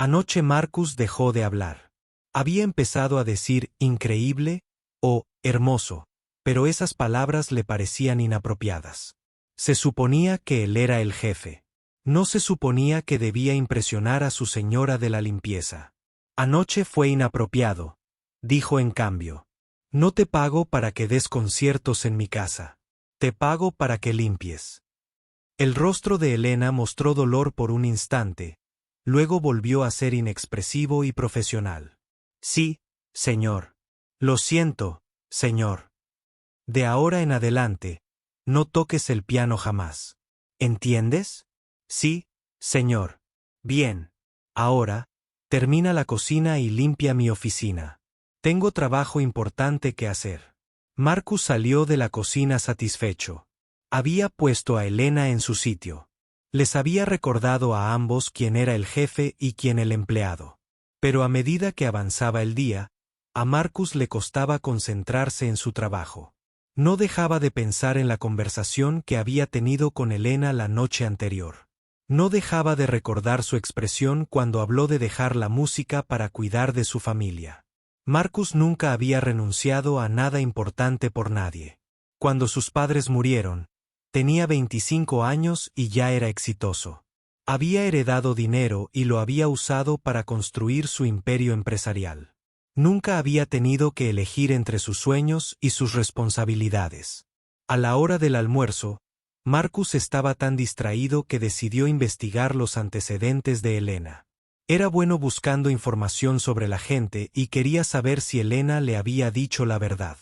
[SPEAKER 1] Anoche Marcus dejó de hablar. Había empezado a decir increíble o hermoso, pero esas palabras le parecían inapropiadas. Se suponía que él era el jefe. No se suponía que debía impresionar a su señora de la limpieza. «Anoche fue inapropiado», dijo en cambio. «No te pago para que des conciertos en mi casa. Te pago para que limpies». El rostro de Helena mostró dolor por un instante, luego volvió a ser inexpresivo y profesional. «Sí, señor. Lo siento, señor. De ahora en adelante, no toques el piano jamás. ¿Entiendes?» «Sí, señor». «Bien. Ahora, termina la cocina y limpia mi oficina. Tengo trabajo importante que hacer». Marcus salió de la cocina satisfecho. Había puesto a Helena en su sitio. Les había recordado a ambos quién era el jefe y quién el empleado. Pero a medida que avanzaba el día, a Marcus le costaba concentrarse en su trabajo. No dejaba de pensar en la conversación que había tenido con Helena la noche anterior. No dejaba de recordar su expresión cuando habló de dejar la música para cuidar de su familia. Marcus nunca había renunciado a nada importante por nadie. Cuando sus padres murieron, tenía 25 años y ya era exitoso. Había heredado dinero y lo había usado para construir su imperio empresarial. Nunca había tenido que elegir entre sus sueños y sus responsabilidades. A la hora del almuerzo, Marcus estaba tan distraído que decidió investigar los antecedentes de Helena. Era bueno buscando información sobre la gente y quería saber si Helena le había dicho la verdad.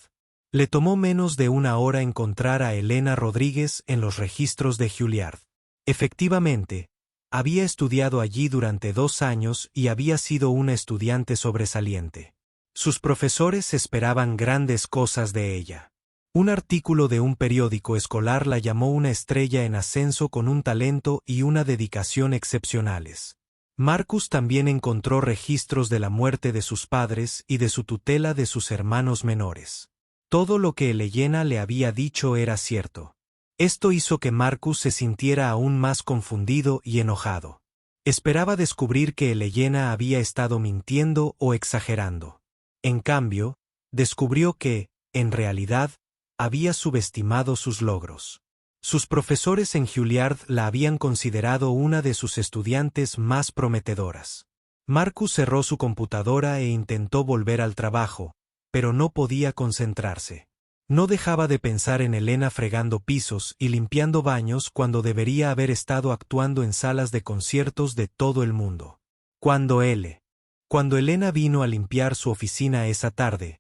[SPEAKER 1] Le tomó menos de una hora encontrar a Helena Rodríguez en los registros de Juilliard. Efectivamente, había estudiado allí durante 2 años y había sido una estudiante sobresaliente. Sus profesores esperaban grandes cosas de ella. Un artículo de un periódico escolar la llamó una estrella en ascenso con un talento y una dedicación excepcionales. Marcus también encontró registros de la muerte de sus padres y de su tutela de sus hermanos menores. Todo lo que Helena le había dicho era cierto. Esto hizo que Marcus se sintiera aún más confundido y enojado. Esperaba descubrir que Helena había estado mintiendo o exagerando. En cambio, descubrió que, en realidad, había subestimado sus logros. Sus profesores en Juilliard la habían considerado una de sus estudiantes más prometedoras. Marcus cerró su computadora e intentó volver al trabajo, pero no podía concentrarse. No dejaba de pensar en Elena fregando pisos y limpiando baños cuando debería haber estado actuando en salas de conciertos de todo el mundo. Cuando Elena vino a limpiar su oficina esa tarde,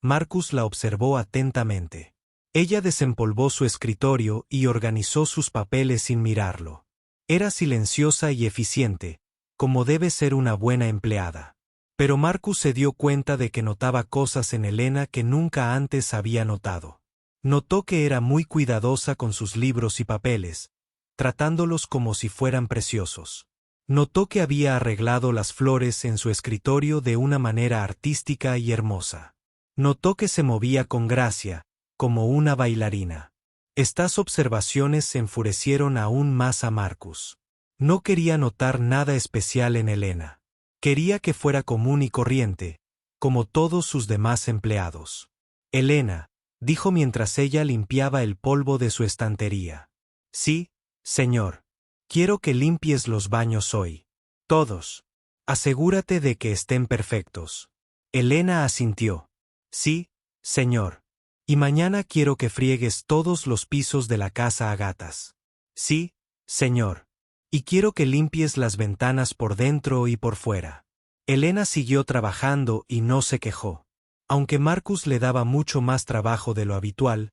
[SPEAKER 1] Marcus la observó atentamente. Ella desempolvó su escritorio y organizó sus papeles sin mirarlo. Era silenciosa y eficiente, como debe ser una buena empleada. Pero Marcus se dio cuenta de que notaba cosas en Elena que nunca antes había notado. Notó que era muy cuidadosa con sus libros y papeles, tratándolos como si fueran preciosos. Notó que había arreglado las flores en su escritorio de una manera artística y hermosa. Notó que se movía con gracia, como una bailarina. Estas observaciones enfurecieron aún más a Marcus. No quería notar nada especial en Elena. Quería que fuera común y corriente, como todos sus demás empleados. Elena, dijo mientras ella limpiaba el polvo de su estantería. Sí, señor. Quiero que limpies los baños hoy. Todos. Asegúrate de que estén perfectos. Elena asintió. Sí, señor. Y mañana quiero que friegues todos los pisos de la casa a gatas. Sí, señor. Y quiero que limpies las ventanas por dentro y por fuera. Elena siguió trabajando y no se quejó. Aunque Marcus le daba mucho más trabajo de lo habitual,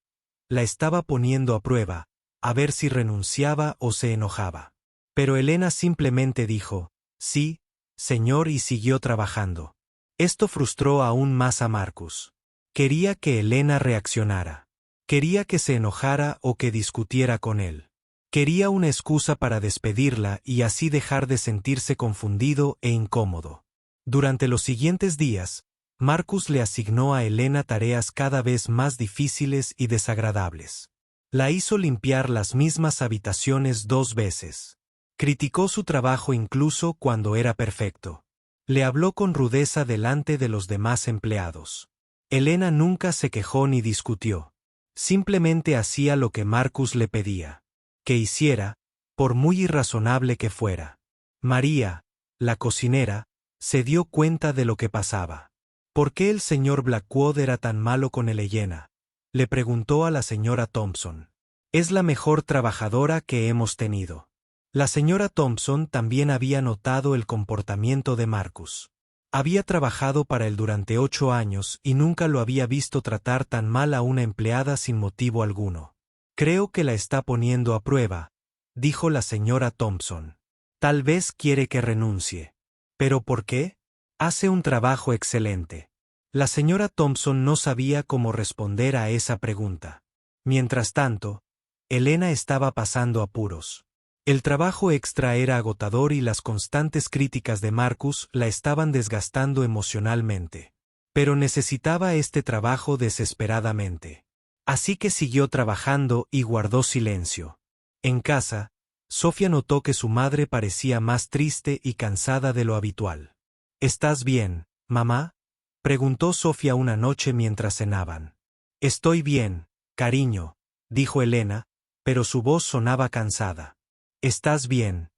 [SPEAKER 1] la estaba poniendo a prueba, a ver si renunciaba o se enojaba. Pero Elena simplemente dijo, sí, señor, y siguió trabajando. Esto frustró aún más a Marcus. Quería que Elena reaccionara. Quería que se enojara o que discutiera con él. Quería una excusa para despedirla y así dejar de sentirse confundido e incómodo. Durante los siguientes días, Marcus le asignó a Elena tareas cada vez más difíciles y desagradables. La hizo limpiar las mismas habitaciones 2 veces. Criticó su trabajo incluso cuando era perfecto. Le habló con rudeza delante de los demás empleados. Elena nunca se quejó ni discutió. Simplemente hacía lo que Marcus le pedía que hiciera, por muy irrazonable que fuera. María, la cocinera, se dio cuenta de lo que pasaba. ¿Por qué el señor Blackwood era tan malo con Elena? Le preguntó a la señora Thompson. Es la mejor trabajadora que hemos tenido. La señora Thompson también había notado el comportamiento de Marcus. Había trabajado para él durante 8 años y nunca lo había visto tratar tan mal a una empleada sin motivo alguno. Creo que la está poniendo a prueba, dijo la señora Thompson. Tal vez quiere que renuncie. ¿Pero por qué? Hace un trabajo excelente. La señora Thompson no sabía cómo responder a esa pregunta. Mientras tanto, Elena estaba pasando apuros. El trabajo extra era agotador y las constantes críticas de Marcus la estaban desgastando emocionalmente. Pero necesitaba este trabajo desesperadamente. Así que siguió trabajando y guardó silencio. En casa, Sofía notó que su madre parecía más triste y cansada de lo habitual. ¿Estás bien, mamá?, preguntó Sofía una noche mientras cenaban. Estoy bien, cariño, dijo Elena, pero su voz sonaba cansada. ¿Estás bien?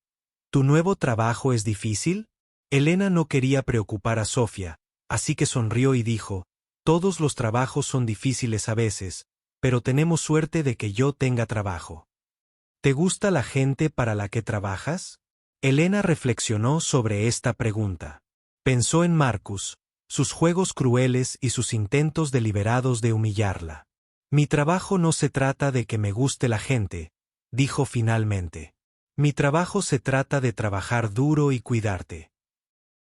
[SPEAKER 1] ¿Tu nuevo trabajo es difícil? Elena no quería preocupar a Sofía, así que sonrió y dijo, todos los trabajos son difíciles a veces, pero tenemos suerte de que yo tenga trabajo. ¿Te gusta la gente para la que trabajas? Elena reflexionó sobre esta pregunta. Pensó en Marcus, sus juegos crueles y sus intentos deliberados de humillarla. Mi trabajo no se trata de que me guste la gente, dijo finalmente. Mi trabajo se trata de trabajar duro y cuidarte.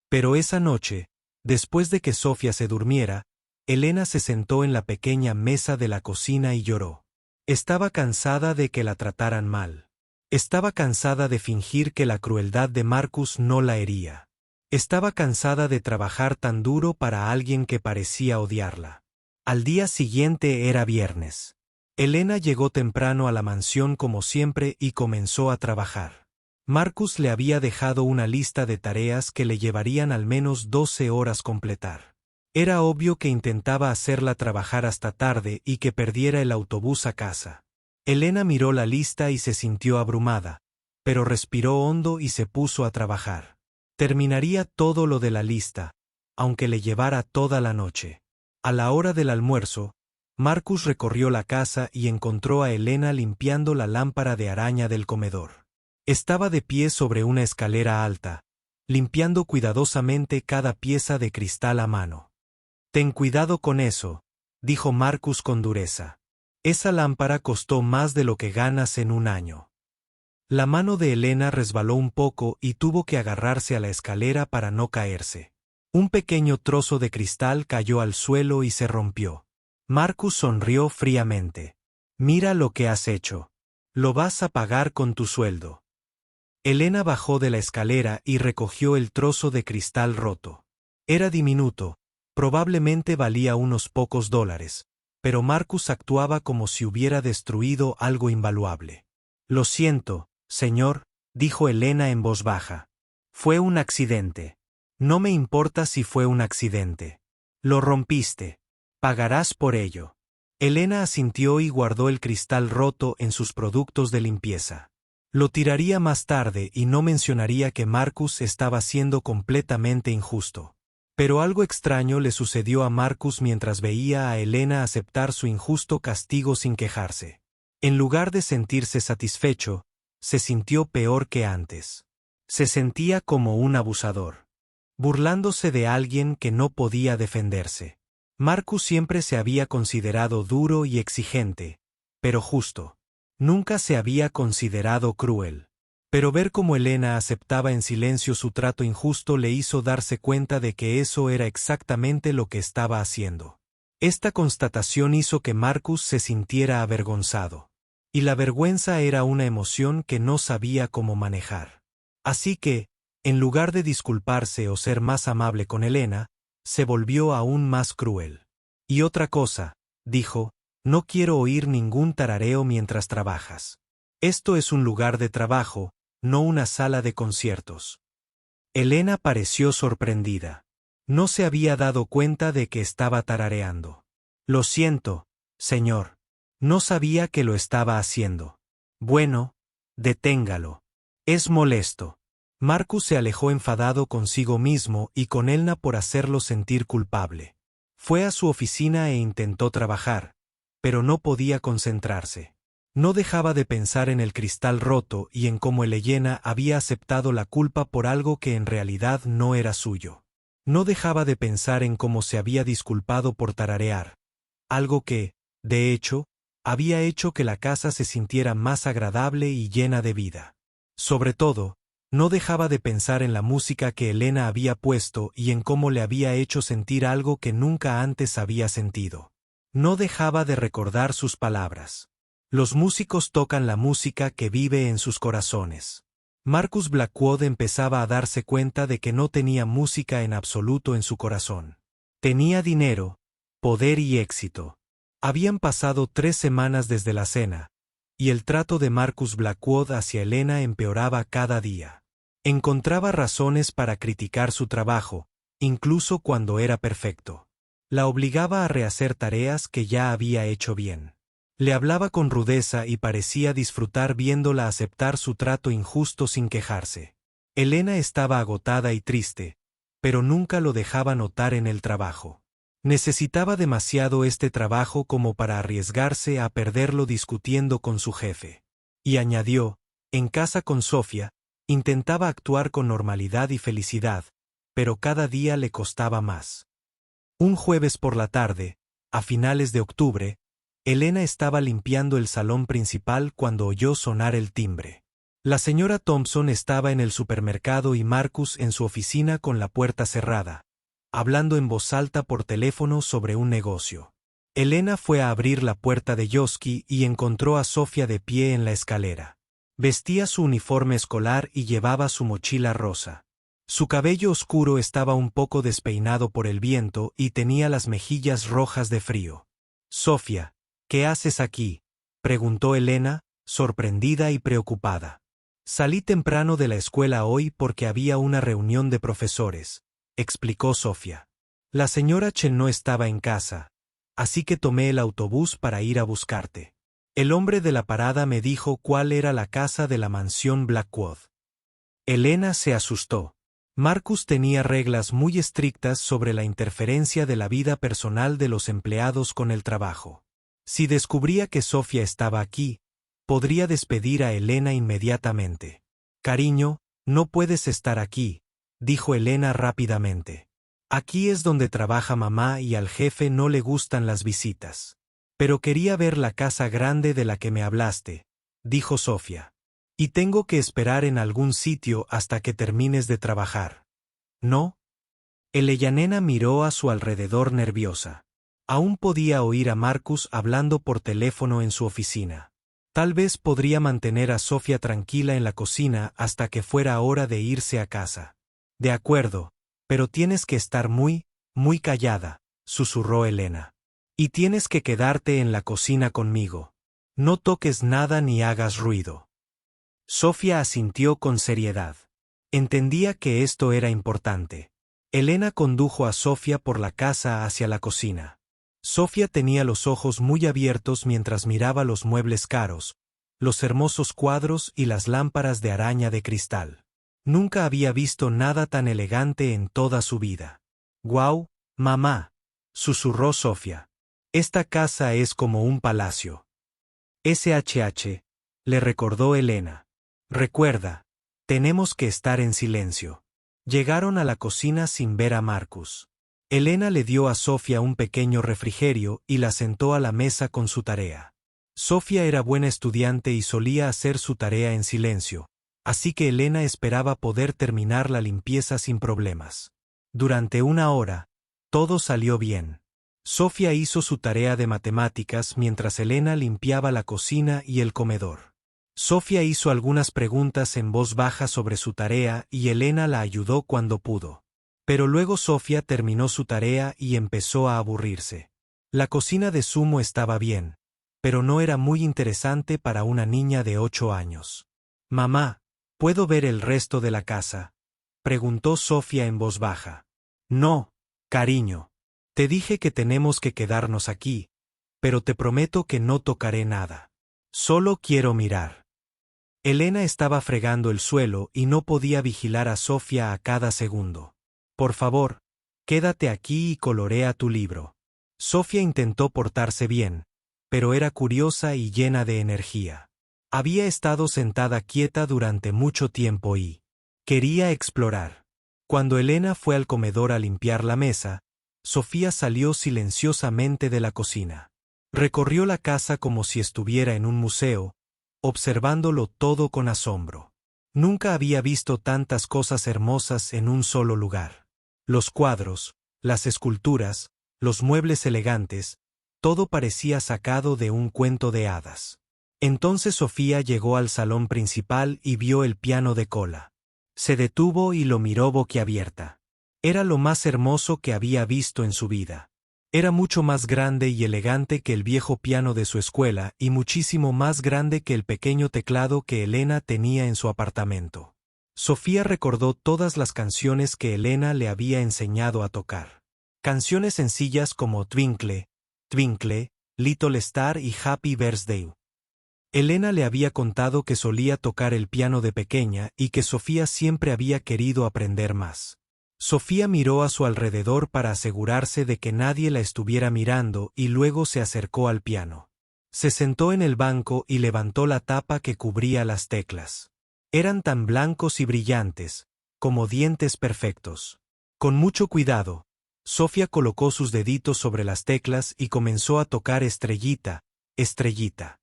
[SPEAKER 1] Pero esa noche, después de que Sofía se durmiera, Elena se sentó en la pequeña mesa de la cocina y lloró. Estaba cansada de que la trataran mal. Estaba cansada de fingir que la crueldad de Marcus no la hería. Estaba cansada de trabajar tan duro para alguien que parecía odiarla. Al día siguiente era viernes. Elena llegó temprano a la mansión como siempre y comenzó a trabajar. Marcus le había dejado una lista de tareas que le llevarían al menos 12 horas completar. Era obvio que intentaba hacerla trabajar hasta tarde y que perdiera el autobús a casa. Elena miró la lista y se sintió abrumada, pero respiró hondo y se puso a trabajar. Terminaría todo lo de la lista, aunque le llevara toda la noche. A la hora del almuerzo, Marcus recorrió la casa y encontró a Elena limpiando la lámpara de araña del comedor. Estaba de pie sobre una escalera alta, limpiando cuidadosamente cada pieza de cristal a mano. «Ten cuidado con eso», dijo Marcus con dureza. «Esa lámpara costó más de lo que ganas en un año». La mano de Elena resbaló un poco y tuvo que agarrarse a la escalera para no caerse. Un pequeño trozo de cristal cayó al suelo y se rompió. Marcus sonrió fríamente. «Mira lo que has hecho. Lo vas a pagar con tu sueldo». Elena bajó de la escalera y recogió el trozo de cristal roto. Era diminuto, probablemente valía unos pocos dólares, pero Marcus actuaba como si hubiera destruido algo invaluable. «Lo siento, señor», dijo Elena en voz baja. «Fue un accidente. No me importa si fue un accidente. Lo rompiste. Pagarás por ello». Elena asintió y guardó el cristal roto en sus productos de limpieza. Lo tiraría más tarde y no mencionaría que Marcus estaba siendo completamente injusto. Pero algo extraño le sucedió a Marcus mientras veía a Elena aceptar su injusto castigo sin quejarse. En lugar de sentirse satisfecho, se sintió peor que antes. Se sentía como un abusador, burlándose de alguien que no podía defenderse. Marcus siempre se había considerado duro y exigente, pero justo. Nunca se había considerado cruel. Pero ver cómo Elena aceptaba en silencio su trato injusto le hizo darse cuenta de que eso era exactamente lo que estaba haciendo. Esta constatación hizo que Marcus se sintiera avergonzado. Y la vergüenza era una emoción que no sabía cómo manejar. Así que, en lugar de disculparse o ser más amable con Elena, se volvió aún más cruel. «Y otra cosa», dijo, «no quiero oír ningún tarareo mientras trabajas. Esto es un lugar de trabajo, no una sala de conciertos». Elena pareció sorprendida. No se había dado cuenta de que estaba tarareando. «Lo siento, señor. No sabía que lo estaba haciendo». «Bueno, deténgalo. Es molesto». Marcus se alejó enfadado consigo mismo y con Elena por hacerlo sentir culpable. Fue a su oficina e intentó trabajar, pero no podía concentrarse. No dejaba de pensar en el cristal roto y en cómo Elena había aceptado la culpa por algo que en realidad no era suyo. No dejaba de pensar en cómo se había disculpado por tararear, algo que, de hecho, había hecho que la casa se sintiera más agradable y llena de vida. Sobre todo, no dejaba de pensar en la música que Elena había puesto y en cómo le había hecho sentir algo que nunca antes había sentido. No dejaba de recordar sus palabras. Los músicos tocan la música que vive en sus corazones. Marcus Blackwood empezaba a darse cuenta de que no tenía música en absoluto en su corazón. Tenía dinero, poder y éxito. Habían pasado 3 semanas desde la cena, y el trato de Marcus Blackwood hacia Elena empeoraba cada día. Encontraba razones para criticar su trabajo, incluso cuando era perfecto. La obligaba a rehacer tareas que ya había hecho bien. Le hablaba con rudeza y parecía disfrutar viéndola aceptar su trato injusto sin quejarse. Elena estaba agotada y triste, pero nunca lo dejaba notar en el trabajo. Necesitaba demasiado este trabajo como para arriesgarse a perderlo discutiendo con su jefe. Y añadió, en casa con Sofía, intentaba actuar con normalidad y felicidad, pero cada día le costaba más. Un jueves por la tarde, a finales de octubre, Elena estaba limpiando el salón principal cuando oyó sonar el timbre. La señora Thompson estaba en el supermercado y Marcus en su oficina con la puerta cerrada, hablando en voz alta por teléfono sobre un negocio. Elena fue a abrir la puerta de Yoski y encontró a Sofía de pie en la escalera. Vestía su uniforme escolar y llevaba su mochila rosa. Su cabello oscuro estaba un poco despeinado por el viento y tenía las mejillas rojas de frío. «Sofía, ¿qué haces aquí?», preguntó Elena, sorprendida y preocupada. «Salí temprano de la escuela hoy porque había una reunión de profesores», explicó Sofía. La señora Chen no estaba en casa, así que tomé el autobús para ir a buscarte. El hombre de la parada me dijo cuál era la casa de la mansión Blackwood. Elena se asustó. Marcus tenía reglas muy estrictas sobre la interferencia de la vida personal de los empleados con el trabajo. Si descubría que Sofía estaba aquí, podría despedir a Elena inmediatamente. Cariño, no puedes estar aquí, dijo Elena rápidamente. Aquí es donde trabaja mamá y al jefe no le gustan las visitas. Pero quería ver la casa grande de la que me hablaste, dijo Sofía. Y tengo que esperar en algún sitio hasta que termines de trabajar. ¿No? Eleyanena miró a su alrededor nerviosa. Aún podía oír a Marcus hablando por teléfono en su oficina. Tal vez podría mantener a Sofía tranquila en la cocina hasta que fuera hora de irse a casa. De acuerdo, pero tienes que estar muy callada, susurró Elena. Y tienes que quedarte en la cocina conmigo. No toques nada ni hagas ruido. Sofía asintió con seriedad. Entendía que esto era importante. Elena condujo a Sofía por la casa hacia la cocina. Sofía tenía los ojos muy abiertos mientras miraba los muebles caros, los hermosos cuadros y las lámparas de araña de cristal. Nunca había visto nada tan elegante en toda su vida. «¡Guau, mamá!», susurró Sofía. «Esta casa es como un palacio». «SHH», le recordó Elena. «Recuerda, tenemos que estar en silencio». Llegaron a la cocina sin ver a Marcus. Elena le dio a Sofía un pequeño refrigerio y la sentó a la mesa con su tarea. Sofía era buena estudiante y solía hacer su tarea en silencio, así que Elena esperaba poder terminar la limpieza sin problemas. Durante una hora, todo salió bien. Sofía hizo su tarea de matemáticas mientras Elena limpiaba la cocina y el comedor. Sofía hizo algunas preguntas en voz baja sobre su tarea y Elena la ayudó cuando pudo. Pero luego Sofía terminó su tarea y empezó a aburrirse. La cocina de Sumo estaba bien, pero no era muy interesante para una niña de 8 años. «Mamá, ¿puedo ver el resto de la casa?», preguntó Sofía en voz baja. «No, cariño. Te dije que tenemos que quedarnos aquí, pero te prometo que no tocaré nada. Solo quiero mirar». Elena estaba fregando el suelo y no podía vigilar a Sofía a cada segundo. «Por favor, quédate aquí y colorea tu libro». Sofía intentó portarse bien, pero era curiosa y llena de energía. Había estado sentada quieta durante mucho tiempo y quería explorar. Cuando Elena fue al comedor a limpiar la mesa, Sofía salió silenciosamente de la cocina. Recorrió la casa como si estuviera en un museo, observándolo todo con asombro. Nunca había visto tantas cosas hermosas en un solo lugar. Los cuadros, las esculturas, los muebles elegantes, todo parecía sacado de un cuento de hadas. Entonces Sofía llegó al salón principal y vio el piano de cola. Se detuvo y lo miró boquiabierta. Era lo más hermoso que había visto en su vida. Era mucho más grande y elegante que el viejo piano de su escuela y muchísimo más grande que el pequeño teclado que Elena tenía en su apartamento. Sofía recordó todas las canciones que Elena le había enseñado a tocar. Canciones sencillas como Twinkle, Twinkle, Little Star y Happy Birthday. Elena le había contado que solía tocar el piano de pequeña y que Sofía siempre había querido aprender más. Sofía miró a su alrededor para asegurarse de que nadie la estuviera mirando y luego se acercó al piano. Se sentó en el banco y levantó la tapa que cubría las teclas. Eran tan blancos y brillantes, como dientes perfectos. Con mucho cuidado, Sofía colocó sus deditos sobre las teclas y comenzó a tocar Estrellita, Estrellita.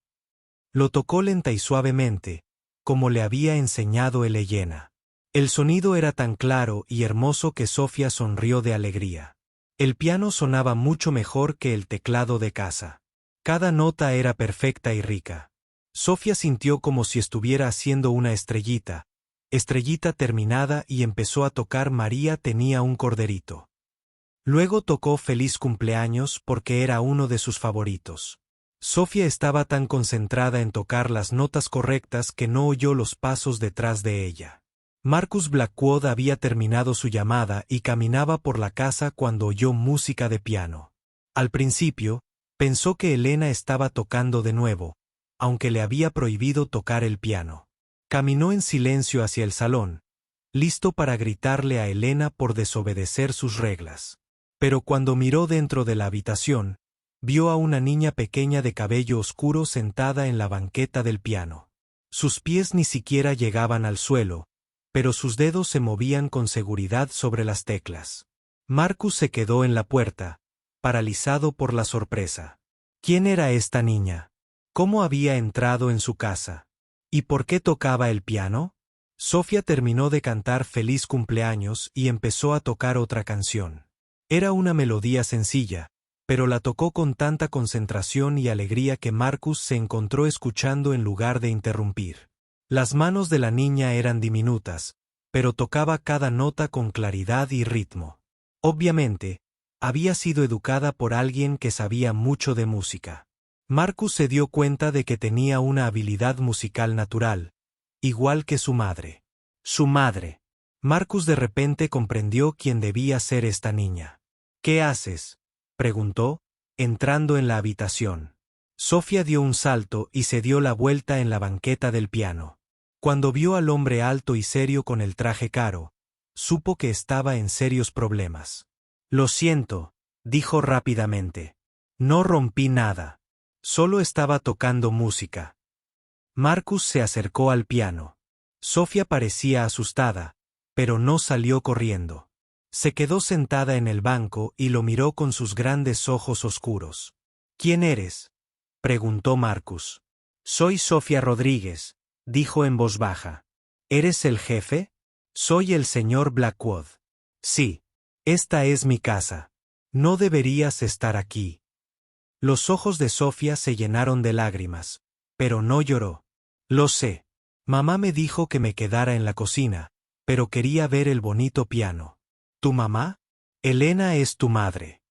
[SPEAKER 1] Lo tocó lenta y suavemente, como le había enseñado Elena. El sonido era tan claro y hermoso que Sofía sonrió de alegría. El piano sonaba mucho mejor que el teclado de casa. Cada nota era perfecta y rica. Sofía sintió como si estuviera haciendo una estrellita, estrellita terminada y empezó a tocar María tenía un corderito. Luego tocó Feliz cumpleaños porque era uno de sus favoritos. Sofía estaba tan concentrada en tocar las notas correctas que no oyó los pasos detrás de ella. Marcus Blackwood había terminado su llamada y caminaba por la casa cuando oyó música de piano. Al principio, pensó que Elena estaba tocando de nuevo, aunque le había prohibido tocar el piano. Caminó en silencio hacia el salón, listo para gritarle a Elena por desobedecer sus reglas. Pero cuando miró dentro de la habitación, vio a una niña pequeña de cabello oscuro sentada en la banqueta del piano. Sus pies ni siquiera llegaban al suelo, pero sus dedos se movían con seguridad sobre las teclas. Marcus se quedó en la puerta, paralizado por la sorpresa. ¿Quién era esta niña? ¿Cómo había entrado en su casa? ¿Y por qué tocaba el piano? Sofía terminó de cantar Feliz cumpleaños y empezó a tocar otra canción. Era una melodía sencilla, pero la tocó con tanta concentración y alegría que Marcus se encontró escuchando en lugar de interrumpir. Las manos de la niña eran diminutas, pero tocaba cada nota con claridad y ritmo. Obviamente, había sido educada por alguien que sabía mucho de música. Marcus se dio cuenta de que tenía una habilidad musical natural, igual que su madre. Su madre. Marcus de repente comprendió quién debía ser esta niña. ¿Qué haces?, preguntó, entrando en la habitación. Sofía dio un salto y se dio la vuelta en la banqueta del piano. Cuando vio al hombre alto y serio con el traje caro, supo que estaba en serios problemas. Lo siento, dijo rápidamente. No rompí nada. Solo estaba tocando música. Marcus se acercó al piano. Sofía parecía asustada, pero no salió corriendo. Se quedó sentada en el banco y lo miró con sus grandes ojos oscuros. ¿Quién eres?, preguntó Marcus. Soy Sofía Rodríguez, dijo en voz baja. ¿Eres el jefe? Soy el señor Blackwood. Sí. Esta es mi casa. No deberías estar aquí. Los ojos de Sofía se llenaron de lágrimas, pero no lloró. Lo sé. Mamá me dijo que me quedara en la cocina, pero quería ver el bonito piano. ¿Tu mamá? Elena es tu madre.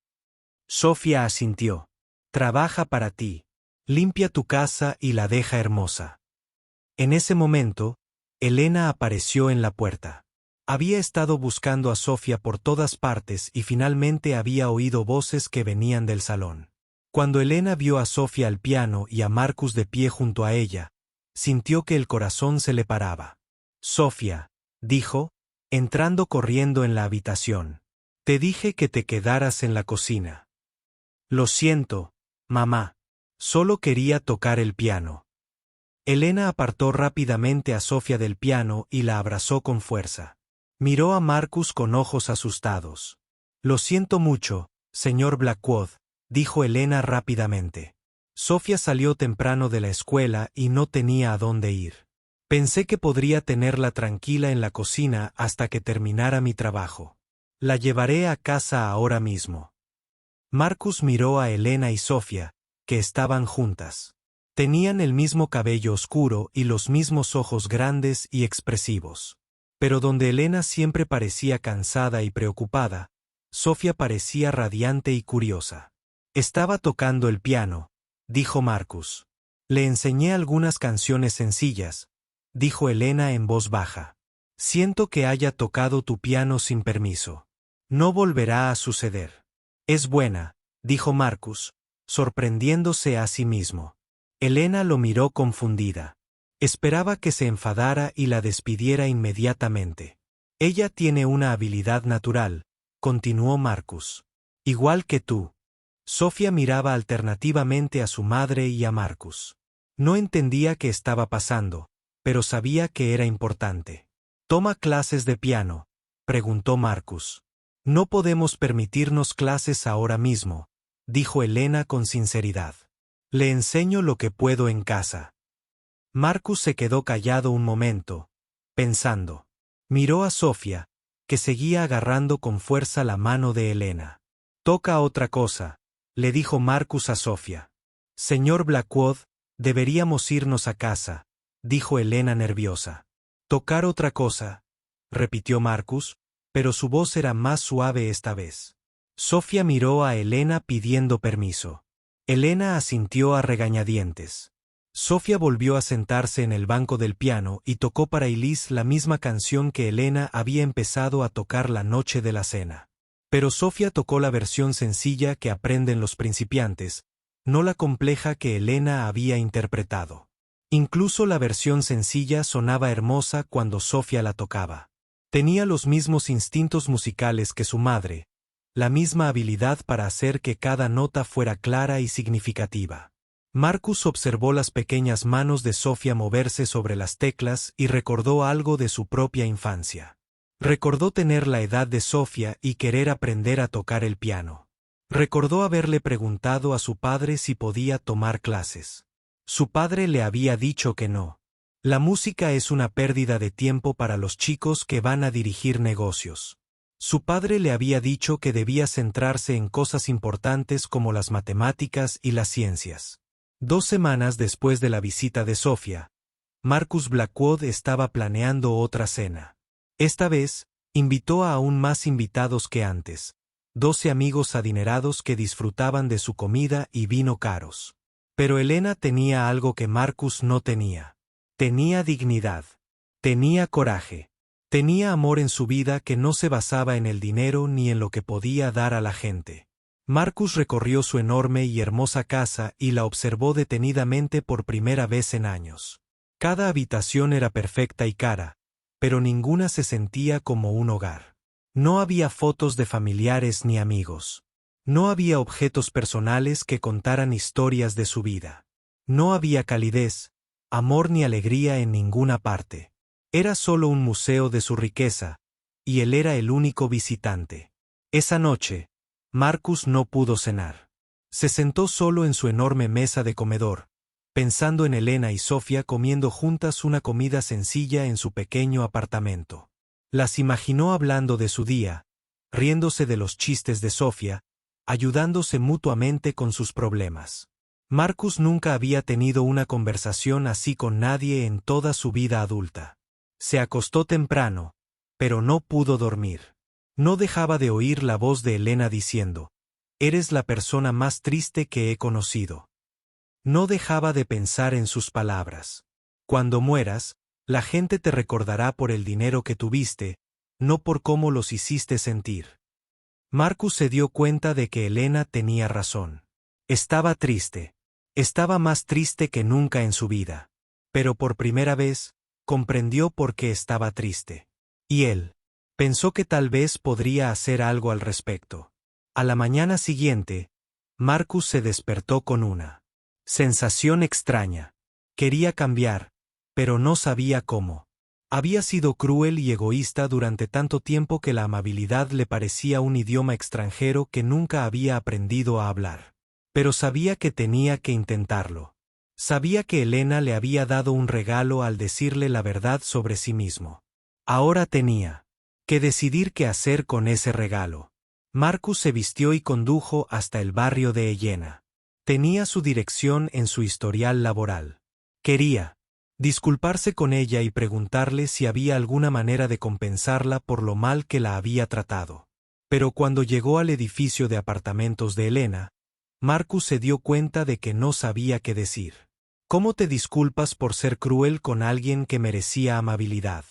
[SPEAKER 1] Sofía asintió. Trabaja para ti. Limpia tu casa y la deja hermosa. En ese momento, Elena apareció en la puerta. Había estado buscando a Sofía por todas partes y finalmente había oído voces que venían del salón. Cuando Elena vio a Sofía al piano y a Marcus de pie junto a ella, sintió que el corazón se le paraba. Sofía, dijo, entrando corriendo en la habitación. Te dije que te quedaras en la cocina. Lo siento, mamá. Solo quería tocar el piano. Elena apartó rápidamente a Sofía del piano y la abrazó con fuerza. Miró a Marcus con ojos asustados. Lo siento mucho, señor Blackwood, dijo Elena rápidamente. Sofía salió temprano de la escuela y no tenía a dónde ir. Pensé que podría tenerla tranquila en la cocina hasta que terminara mi trabajo. La llevaré a casa ahora mismo. Marcus miró a Elena y Sofía, que estaban juntas. Tenían el mismo cabello oscuro y los mismos ojos grandes y expresivos. Pero donde Elena siempre parecía cansada y preocupada, Sofía parecía radiante y curiosa. Estaba tocando el piano, dijo Marcus. Le enseñé algunas canciones sencillas, dijo Elena en voz baja. Siento que haya tocado tu piano sin permiso. No volverá a suceder. Es buena, dijo Marcus, sorprendiéndose a sí mismo. Elena lo miró confundida. Esperaba que se enfadara y la despidiera inmediatamente. Ella tiene una habilidad natural, continuó Marcus. Igual que tú. Sofía miraba alternativamente a su madre y a Marcus. No entendía qué estaba pasando, pero sabía que era importante. ¿Toma clases de piano?, preguntó Marcus. No podemos permitirnos clases ahora mismo, dijo Elena con sinceridad. Le enseño lo que puedo en casa. Marcus se quedó callado un momento, pensando. Miró a Sofía, que seguía agarrando con fuerza la mano de Elena. Toca otra cosa, le dijo Marcus a Sofía. Señor Blackwood, deberíamos irnos a casa, dijo Elena nerviosa. Tocar otra cosa, repitió Marcus, pero su voz era más suave esta vez. Sofía miró a Elena pidiendo permiso. Elena asintió a regañadientes. Sofía volvió a sentarse en el banco del piano y tocó para Elise la misma canción que Elena había empezado a tocar la noche de la cena. Pero Sofía tocó la versión sencilla que aprenden los principiantes, no la compleja que Elena había interpretado. Incluso la versión sencilla sonaba hermosa cuando Sofía la tocaba. Tenía los mismos instintos musicales que su madre, la misma habilidad para hacer que cada nota fuera clara y significativa. Marcus observó las pequeñas manos de Sofía moverse sobre las teclas y recordó algo de su propia infancia. Recordó tener la edad de Sofía y querer aprender a tocar el piano. Recordó haberle preguntado a su padre si podía tomar clases. Su padre le había dicho que no. La música es una pérdida de tiempo para los chicos que van a dirigir negocios. Su padre le había dicho que debía centrarse en cosas importantes como las matemáticas y las ciencias. 2 semanas después de la visita de Sofía, Marcus Blackwood estaba planeando otra cena. Esta vez, invitó a aún más invitados que antes, 12 amigos adinerados que disfrutaban de su comida y vino caros. Pero Elena tenía algo que Marcus no tenía. Tenía dignidad. Tenía coraje. Tenía amor en su vida que no se basaba en el dinero ni en lo que podía dar a la gente. Marcus recorrió su enorme y hermosa casa y la observó detenidamente por primera vez en años. Cada habitación era perfecta y cara, pero ninguna se sentía como un hogar. No había fotos de familiares ni amigos. No había objetos personales que contaran historias de su vida. No había calidez, amor ni alegría en ninguna parte. Era solo un museo de su riqueza, y él era el único visitante. Esa noche, Marcus no pudo cenar. Se sentó solo en su enorme mesa de comedor, pensando en Elena y Sofía comiendo juntas una comida sencilla en su pequeño apartamento. Las imaginó hablando de su día, riéndose de los chistes de Sofía, ayudándose mutuamente con sus problemas. Marcus nunca había tenido una conversación así con nadie en toda su vida adulta. Se acostó temprano, pero no pudo dormir. No dejaba de oír la voz de Elena diciendo: «Eres la persona más triste que he conocido». No dejaba de pensar en sus palabras. Cuando mueras, la gente te recordará por el dinero que tuviste, no por cómo los hiciste sentir. Marcus se dio cuenta de que Elena tenía razón. Estaba triste. Estaba más triste que nunca en su vida. Pero por primera vez, comprendió por qué estaba triste. Y él pensó que tal vez podría hacer algo al respecto. A la mañana siguiente, Marcus se despertó con una sensación extraña. Quería cambiar, pero no sabía cómo. Había sido cruel y egoísta durante tanto tiempo que la amabilidad le parecía un idioma extranjero que nunca había aprendido a hablar. Pero sabía que tenía que intentarlo. Sabía que Elena le había dado un regalo al decirle la verdad sobre sí mismo. Ahora tenía que decidir qué hacer con ese regalo. Marcus se vistió y condujo hasta el barrio de Ellena. Tenía su dirección en su historial laboral. Quería disculparse con ella y preguntarle si había alguna manera de compensarla por lo mal que la había tratado. Pero cuando llegó al edificio de apartamentos de Elena, Marcus se dio cuenta de que no sabía qué decir. ¿Cómo te disculpas por ser cruel con alguien que merecía amabilidad?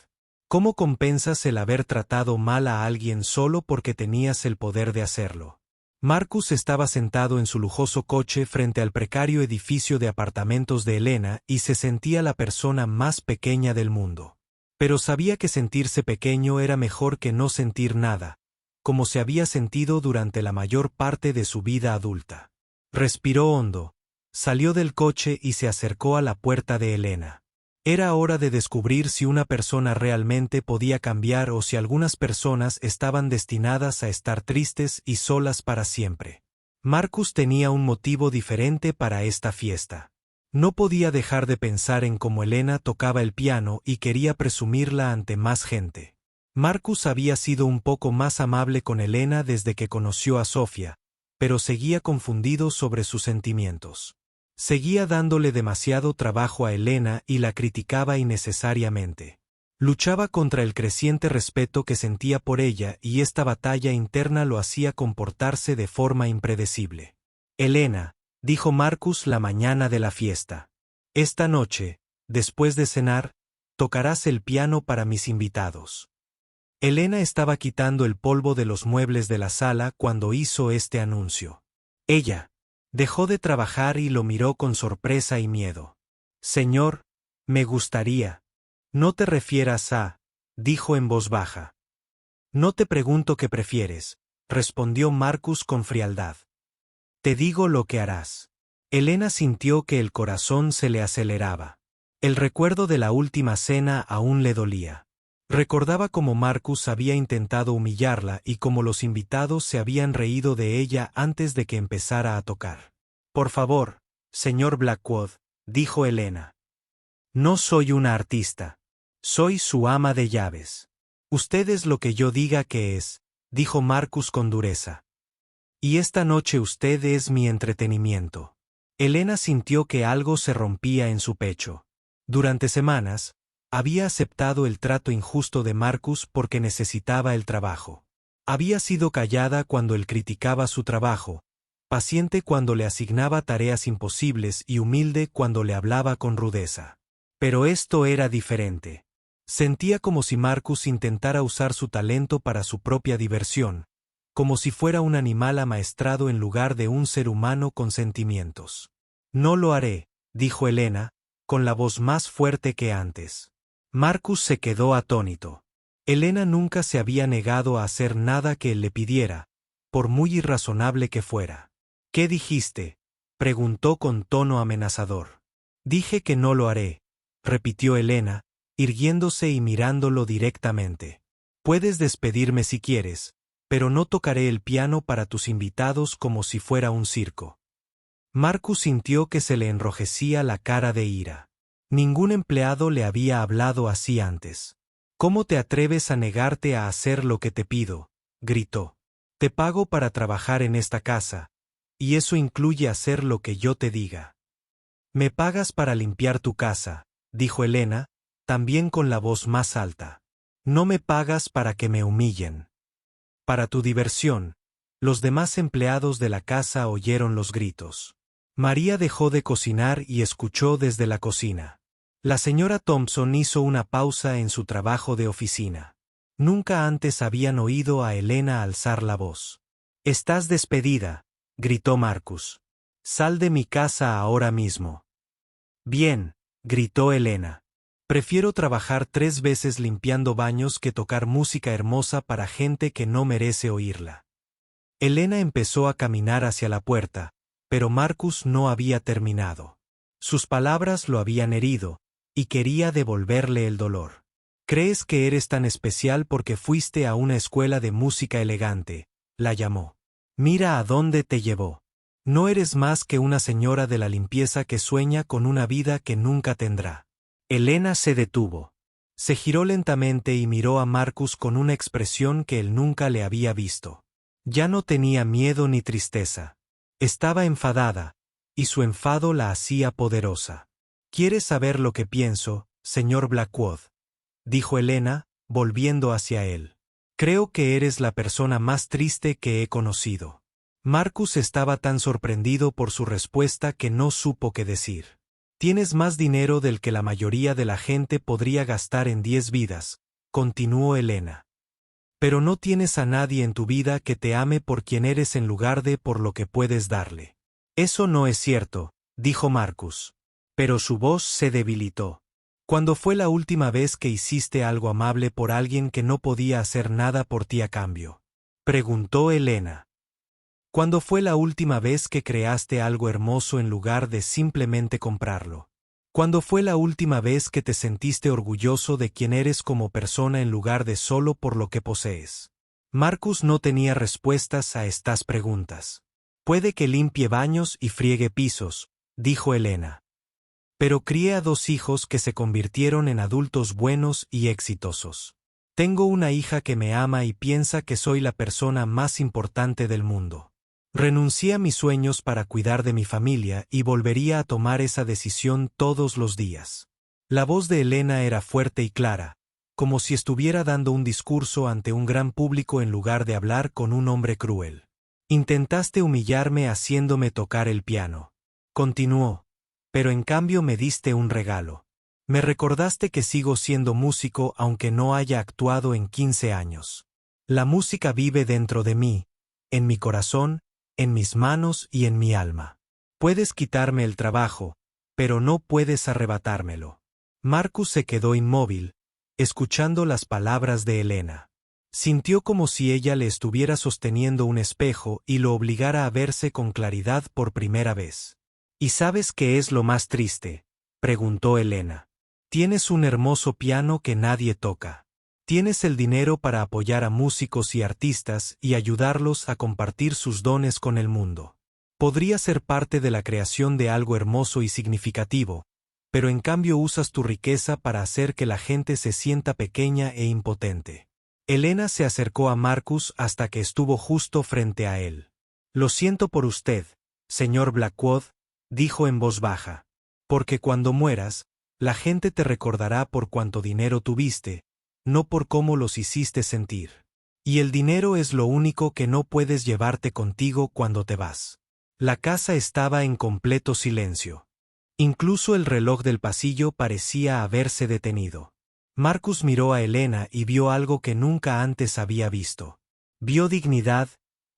[SPEAKER 1] ¿Cómo compensas el haber tratado mal a alguien solo porque tenías el poder de hacerlo? Marcus estaba sentado en su lujoso coche frente al precario edificio de apartamentos de Elena y se sentía la persona más pequeña del mundo. Pero sabía que sentirse pequeño era mejor que no sentir nada, como se había sentido durante la mayor parte de su vida adulta. Respiró hondo, salió del coche y se acercó a la puerta de Elena. Era hora de descubrir si una persona realmente podía cambiar o si algunas personas estaban destinadas a estar tristes y solas para siempre. Marcus tenía un motivo diferente para esta fiesta. No podía dejar de pensar en cómo Elena tocaba el piano y quería presumirla ante más gente. Marcus había sido un poco más amable con Elena desde que conoció a Sofía, pero seguía confundido sobre sus sentimientos. Seguía dándole demasiado trabajo a Elena y la criticaba innecesariamente. Luchaba contra el creciente respeto que sentía por ella y esta batalla interna lo hacía comportarse de forma impredecible. Elena, dijo Marcus la mañana de la fiesta. Esta noche, después de cenar, tocarás el piano para mis invitados. Elena estaba quitando el polvo de los muebles de la sala cuando hizo este anuncio. Ella dejó de trabajar y lo miró con sorpresa y miedo. Señor, me gustaría. No te refieras a, dijo en voz baja. No te pregunto qué prefieres, respondió Marcus con frialdad. Te digo lo que harás. Elena sintió que el corazón se le aceleraba. El recuerdo de la última cena aún le dolía. Recordaba cómo Marcus había intentado humillarla y cómo los invitados se habían reído de ella antes de que empezara a tocar. Por favor, señor Blackwood, dijo Elena. No soy una artista. Soy su ama de llaves. Usted es lo que yo diga que es, dijo Marcus con dureza. Y esta noche usted es mi entretenimiento. Elena sintió que algo se rompía en su pecho. Durante semanas, había aceptado el trato injusto de Marcus porque necesitaba el trabajo. Había sido callada cuando él criticaba su trabajo, paciente cuando le asignaba tareas imposibles y humilde cuando le hablaba con rudeza. Pero esto era diferente. Sentía como si Marcus intentara usar su talento para su propia diversión, como si fuera un animal amaestrado en lugar de un ser humano con sentimientos. No lo haré, dijo Elena, con la voz más fuerte que antes. Marcus se quedó atónito. Elena nunca se había negado a hacer nada que él le pidiera, por muy irrazonable que fuera. ¿Qué dijiste?, preguntó con tono amenazador. Dije que no lo haré, repitió Elena, irguiéndose y mirándolo directamente. Puedes despedirme si quieres, pero no tocaré el piano para tus invitados como si fuera un circo. Marcus sintió que se le enrojecía la cara de ira. Ningún empleado le había hablado así antes. ¿Cómo te atreves a negarte a hacer lo que te pido?, gritó. Te pago para trabajar en esta casa, y eso incluye hacer lo que yo te diga. Me pagas para limpiar tu casa, dijo Elena, también con la voz más alta. No me pagas para que me humillen. Para tu diversión. Los demás empleados de la casa oyeron los gritos. María dejó de cocinar y escuchó desde la cocina. La señora Thompson hizo una pausa en su trabajo de oficina. Nunca antes habían oído a Elena alzar la voz. «Estás despedida», gritó Marcus. «Sal de mi casa ahora mismo». «Bien», gritó Elena. «Prefiero trabajar 3 veces limpiando baños que tocar música hermosa para gente que no merece oírla». Elena empezó a caminar hacia la puerta, pero Marcus no había terminado. Sus palabras lo habían herido, y quería devolverle el dolor. «¿Crees que eres tan especial porque fuiste a una escuela de música elegante?», la llamó. «Mira a dónde te llevó. No eres más que una señora de la limpieza que sueña con una vida que nunca tendrá». Elena se detuvo. Se giró lentamente y miró a Marcus con una expresión que él nunca le había visto. Ya no tenía miedo ni tristeza. Estaba enfadada, y su enfado la hacía poderosa. «¿Quieres saber lo que pienso, señor Blackwood?», dijo Elena, volviendo hacia él. «Creo que eres la persona más triste que he conocido». Marcus estaba tan sorprendido por su respuesta que no supo qué decir. «Tienes más dinero del que la mayoría de la gente podría gastar en 10 vidas», continuó Elena. «Pero no tienes a nadie en tu vida que te ame por quien eres en lugar de por lo que puedes darle». «Eso no es cierto», dijo Marcus. Pero su voz se debilitó. «¿Cuándo fue la última vez que hiciste algo amable por alguien que no podía hacer nada por ti a cambio?», preguntó Elena. «¿Cuándo fue la última vez que creaste algo hermoso en lugar de simplemente comprarlo? ¿Cuándo fue la última vez que te sentiste orgulloso de quién eres como persona en lugar de solo por lo que posees?». Marcus no tenía respuestas a estas preguntas. «Puede que limpie baños y friegue pisos», dijo Elena. «Pero crié a 2 hijos que se convirtieron en adultos buenos y exitosos. Tengo una hija que me ama y piensa que soy la persona más importante del mundo. Renuncié a mis sueños para cuidar de mi familia y volvería a tomar esa decisión todos los días». La voz de Elena era fuerte y clara, como si estuviera dando un discurso ante un gran público en lugar de hablar con un hombre cruel. «Intentaste humillarme haciéndome tocar el piano», continuó. pero en cambio me diste un regalo. Me recordaste que sigo siendo músico aunque no haya actuado en 15 años. La música vive dentro de mí, en mi corazón, en mis manos y en mi alma. Puedes quitarme el trabajo, pero no puedes arrebatármelo. Marcus se quedó inmóvil, escuchando las palabras de Elena. Sintió como si ella le estuviera sosteniendo un espejo y lo obligara a verse con claridad por primera vez. ¿Y sabes qué es lo más triste?, preguntó Elena. Tienes un hermoso piano que nadie toca. Tienes el dinero para apoyar a músicos y artistas y ayudarlos a compartir sus dones con el mundo. Podría ser parte de la creación de algo hermoso y significativo, pero en cambio usas tu riqueza para hacer que la gente se sienta pequeña e impotente. Elena se acercó a Marcus hasta que estuvo justo frente a él. Lo siento por usted, señor Blackwood, dijo en voz baja. Porque cuando mueras, la gente te recordará por cuánto dinero tuviste, no por cómo los hiciste sentir. Y el dinero es lo único que no puedes llevarte contigo cuando te vas. La casa estaba en completo silencio. Incluso el reloj del pasillo parecía haberse detenido. Marcus miró a Elena y vio algo que nunca antes había visto. Vio dignidad,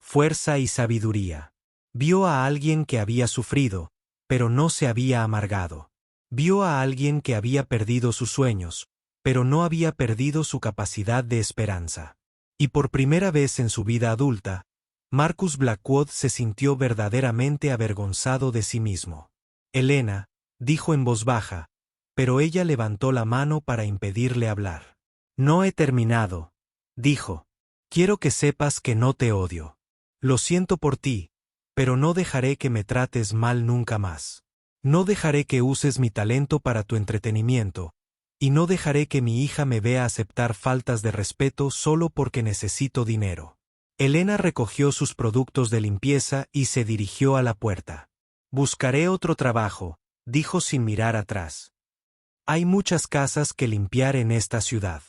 [SPEAKER 1] fuerza y sabiduría. Vio a alguien que había sufrido, pero no se había amargado. Vio a alguien que había perdido sus sueños, pero no había perdido su capacidad de esperanza. Y por primera vez en su vida adulta, Marcus Blackwood se sintió verdaderamente avergonzado de sí mismo. Elena, dijo en voz baja, pero ella levantó la mano para impedirle hablar. No he terminado, dijo. Quiero que sepas que no te odio. Lo siento por ti, pero no dejaré que me trates mal nunca más. No dejaré que uses mi talento para tu entretenimiento, y no dejaré que mi hija me vea aceptar faltas de respeto solo porque necesito dinero. Elena recogió sus productos de limpieza y se dirigió a la puerta. Buscaré otro trabajo, dijo sin mirar atrás. Hay muchas casas que limpiar en esta ciudad.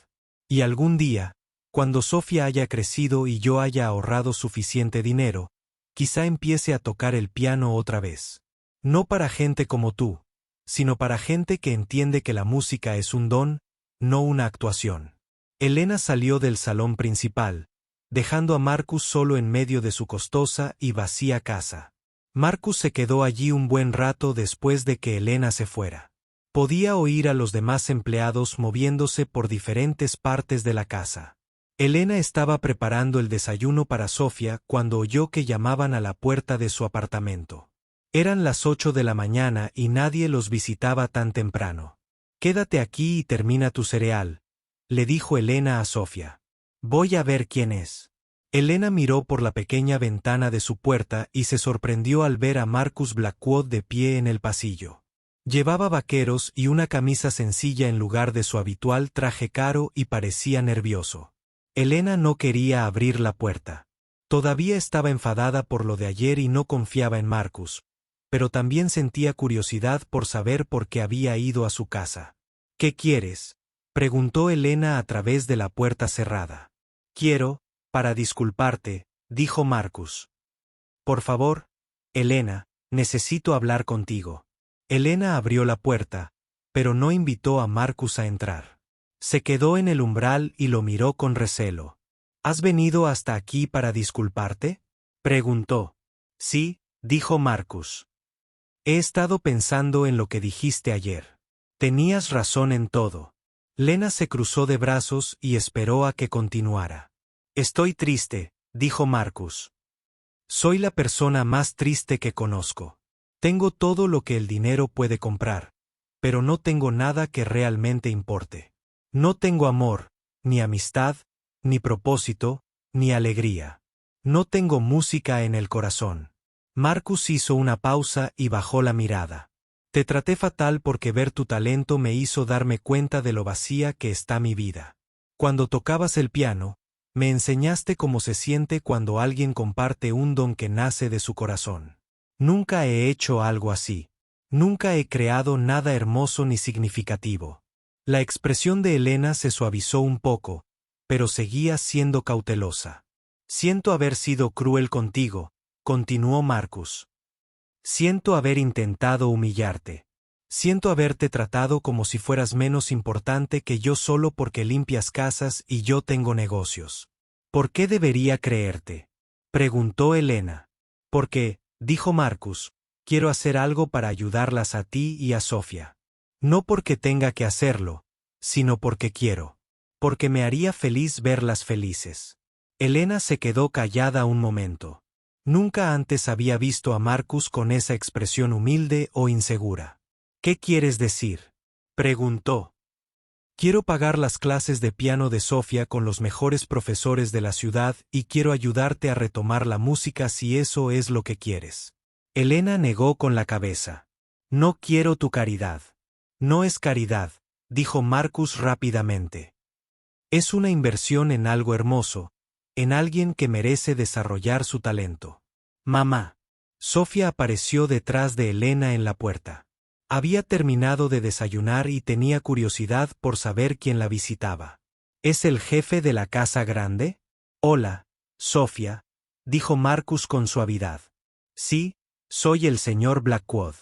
[SPEAKER 1] Y algún día, cuando Sofía haya crecido y yo haya ahorrado suficiente dinero, quizá empiece a tocar el piano otra vez. No para gente como tú, sino para gente que entiende que la música es un don, no una actuación. Elena salió del salón principal, dejando a Marcus solo en medio de su costosa y vacía casa. Marcus se quedó allí un buen rato después de que Elena se fuera. Podía oír a los demás empleados moviéndose por diferentes partes de la casa. Elena estaba preparando el desayuno para Sofía cuando oyó que llamaban a la puerta de su apartamento. Eran las 8 de la mañana y nadie los visitaba tan temprano. Quédate aquí y termina tu cereal, le dijo Elena a Sofía. Voy a ver quién es. Elena miró por la pequeña ventana de su puerta y se sorprendió al ver a Marcus Blackwood de pie en el pasillo. Llevaba vaqueros y una camisa sencilla en lugar de su habitual traje caro y parecía nervioso. Elena no quería abrir la puerta. Todavía estaba enfadada por lo de ayer y no confiaba en Marcus, pero también sentía curiosidad por saber por qué había ido a su casa. ¿Qué quieres?, preguntó Elena a través de la puerta cerrada. Quiero, para disculparte, dijo Marcus. Por favor, Elena, necesito hablar contigo. Elena abrió la puerta, pero no invitó a Marcus a entrar. Se quedó en el umbral y lo miró con recelo. ¿Has venido hasta aquí para disculparte?, preguntó. Sí, dijo Marcus. He estado pensando en lo que dijiste ayer. Tenías razón en todo. Lena se cruzó de brazos y esperó a que continuara. Estoy triste, dijo Marcus. Soy la persona más triste que conozco. Tengo todo lo que el dinero puede comprar, pero no tengo nada que realmente importe. No tengo amor, ni amistad, ni propósito, ni alegría. No tengo música en el corazón. Marcus hizo una pausa y bajó la mirada. Te traté fatal porque ver tu talento me hizo darme cuenta de lo vacía que está mi vida. Cuando tocabas el piano, me enseñaste cómo se siente cuando alguien comparte un don que nace de su corazón. Nunca he hecho algo así. Nunca he creado nada hermoso ni significativo. La expresión de Elena se suavizó un poco, pero seguía siendo cautelosa. Siento haber sido cruel contigo, continuó Marcus. Siento haber intentado humillarte. Siento haberte tratado como si fueras menos importante que yo solo porque limpias casas y yo tengo negocios. ¿Por qué debería creerte?, preguntó Elena. Porque, dijo Marcus, quiero hacer algo para ayudarlas a ti y a Sofía. No porque tenga que hacerlo, sino porque quiero. Porque me haría feliz verlas felices. Elena se quedó callada un momento. Nunca antes había visto a Marcus con esa expresión humilde o insegura. ¿Qué quieres decir?, preguntó. Quiero pagar las clases de piano de Sofía con los mejores profesores de la ciudad y quiero ayudarte a retomar la música si eso es lo que quieres. Elena negó con la cabeza. No quiero tu caridad. No es caridad, dijo Marcus rápidamente. Es una inversión en algo hermoso, en alguien que merece desarrollar su talento. Mamá. Sofía apareció detrás de Elena en la puerta. Había terminado de desayunar y tenía curiosidad por saber quién la visitaba. ¿Es el jefe de la casa grande? Hola, Sofía, dijo Marcus con suavidad. Sí, soy el señor Blackwood.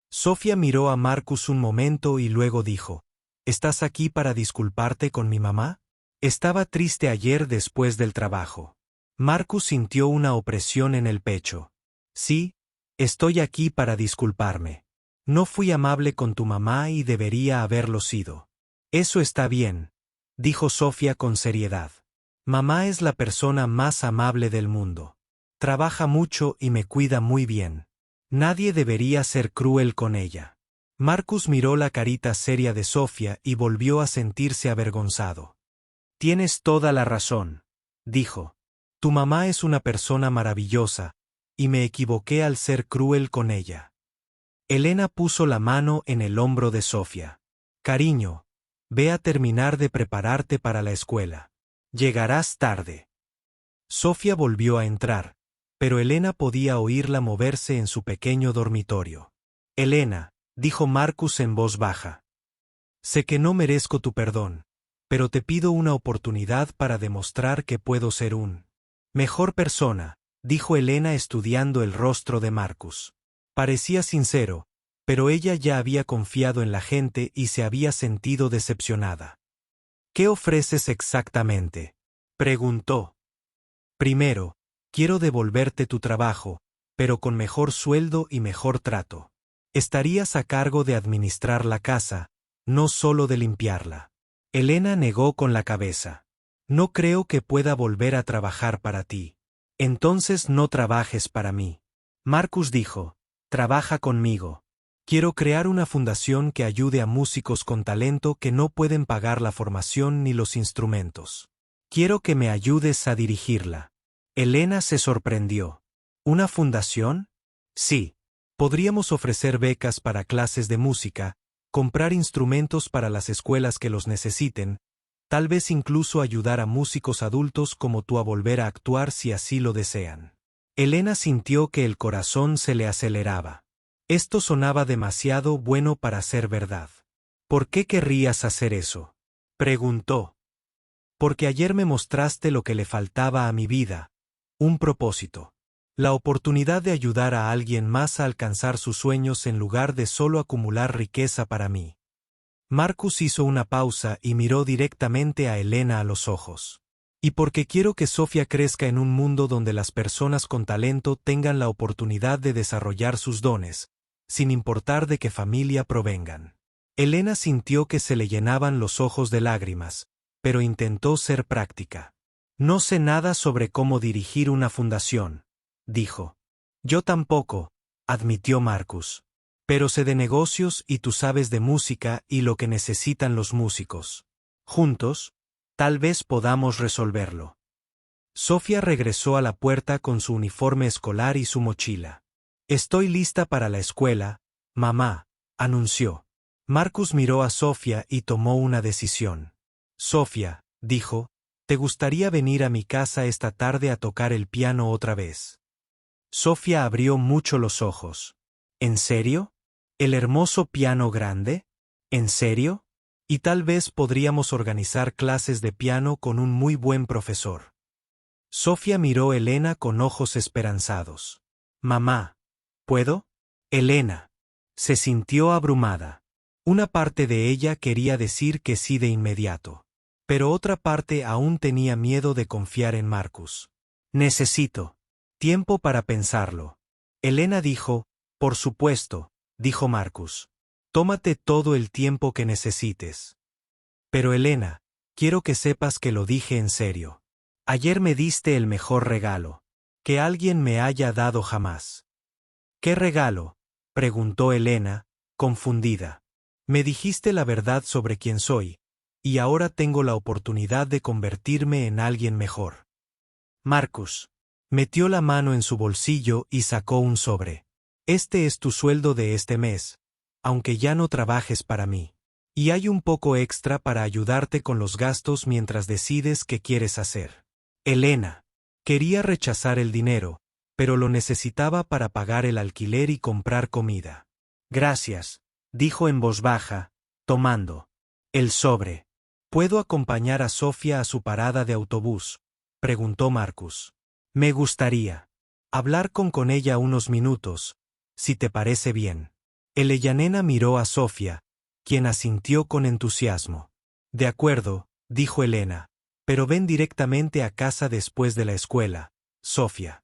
[SPEAKER 1] Sofía miró a Marcus un momento y luego dijo, ¿estás aquí para disculparte con mi mamá? Estaba triste ayer después del trabajo. Marcus sintió una opresión en el pecho. Sí, estoy aquí para disculparme. No fui amable con tu mamá y debería haberlo sido. Eso está bien, dijo Sofía con seriedad. Mamá es la persona más amable del mundo. Trabaja mucho y me cuida muy bien. Nadie debería ser cruel con ella. Marcus miró la carita seria de Sofía y volvió a sentirse avergonzado. Tienes toda la razón, dijo. Tu mamá es una persona maravillosa, y me equivoqué al ser cruel con ella. Elena puso la mano en el hombro de Sofía. Cariño, ve a terminar de prepararte para la escuela. Llegarás tarde. Sofía volvió a entrar, pero Elena podía oírla moverse en su pequeño dormitorio. Elena, dijo Marcus en voz baja. Sé que no merezco tu perdón, pero te pido una oportunidad para demostrar que puedo ser un mejor persona, dijo Elena estudiando el rostro de Marcus. Parecía sincero, pero ella ya había confiado en la gente y se había sentido decepcionada. ¿Qué ofreces exactamente?, preguntó. Primero, quiero devolverte tu trabajo, pero con mejor sueldo y mejor trato. Estarías a cargo de administrar la casa, no solo de limpiarla. Elena negó con la cabeza. No creo que pueda volver a trabajar para ti. Entonces no trabajes para mí. Marcus dijo. Trabaja conmigo. Quiero crear una fundación que ayude a músicos con talento que no pueden pagar la formación ni los instrumentos. Quiero que me ayudes a dirigirla. Elena se sorprendió. ¿Una fundación? Sí. Podríamos ofrecer becas para clases de música, comprar instrumentos para las escuelas que los necesiten, tal vez incluso ayudar a músicos adultos como tú a volver a actuar si así lo desean. Elena sintió que el corazón se le aceleraba. Esto sonaba demasiado bueno para ser verdad. ¿Por qué querrías hacer eso?, preguntó. Porque ayer me mostraste lo que le faltaba a mi vida, un propósito. La oportunidad de ayudar a alguien más a alcanzar sus sueños en lugar de solo acumular riqueza para mí. Marcus hizo una pausa y miró directamente a Elena a los ojos. Y porque quiero que Sofía crezca en un mundo donde las personas con talento tengan la oportunidad de desarrollar sus dones, sin importar de qué familia provengan. Elena sintió que se le llenaban los ojos de lágrimas, pero intentó ser práctica. No sé nada sobre cómo dirigir una fundación, dijo. Yo tampoco, admitió Marcus. Pero sé de negocios y tú sabes de música y lo que necesitan los músicos. Juntos, tal vez podamos resolverlo. Sofía regresó a la puerta con su uniforme escolar y su mochila. Estoy lista para la escuela, mamá, anunció. Marcus miró a Sofía y tomó una decisión. Sofía, dijo, ¿te gustaría venir a mi casa esta tarde a tocar el piano otra vez? Sofía abrió mucho los ojos. ¿En serio? ¿El hermoso piano grande? ¿En serio? Y tal vez podríamos organizar clases de piano con un muy buen profesor. Sofía miró a Elena con ojos esperanzados. Mamá, ¿puedo? Elena se sintió abrumada. Una parte de ella quería decir que sí de inmediato. Pero otra parte aún tenía miedo de confiar en Marcus. Necesito tiempo para pensarlo. Elena dijo, por supuesto, dijo Marcus. Tómate todo el tiempo que necesites. Pero Elena, quiero que sepas que lo dije en serio. Ayer me diste el mejor regalo que alguien me haya dado jamás. ¿Qué regalo?, preguntó Elena, confundida. Me dijiste la verdad sobre quién soy, y ahora tengo la oportunidad de convertirme en alguien mejor. Marcus metió la mano en su bolsillo y sacó un sobre. Este es tu sueldo de este mes, aunque ya no trabajes para mí. Y hay un poco extra para ayudarte con los gastos mientras decides qué quieres hacer. Elena quería rechazar el dinero, pero lo necesitaba para pagar el alquiler y comprar comida. Gracias, dijo en voz baja, tomando el sobre. ¿Puedo acompañar a Sofía a su parada de autobús?, preguntó Marcus. Me gustaría hablar con ella unos minutos, si te parece bien. Elena miró a Sofía, quien asintió con entusiasmo. De acuerdo, dijo Elena, pero ven directamente a casa después de la escuela, Sofía.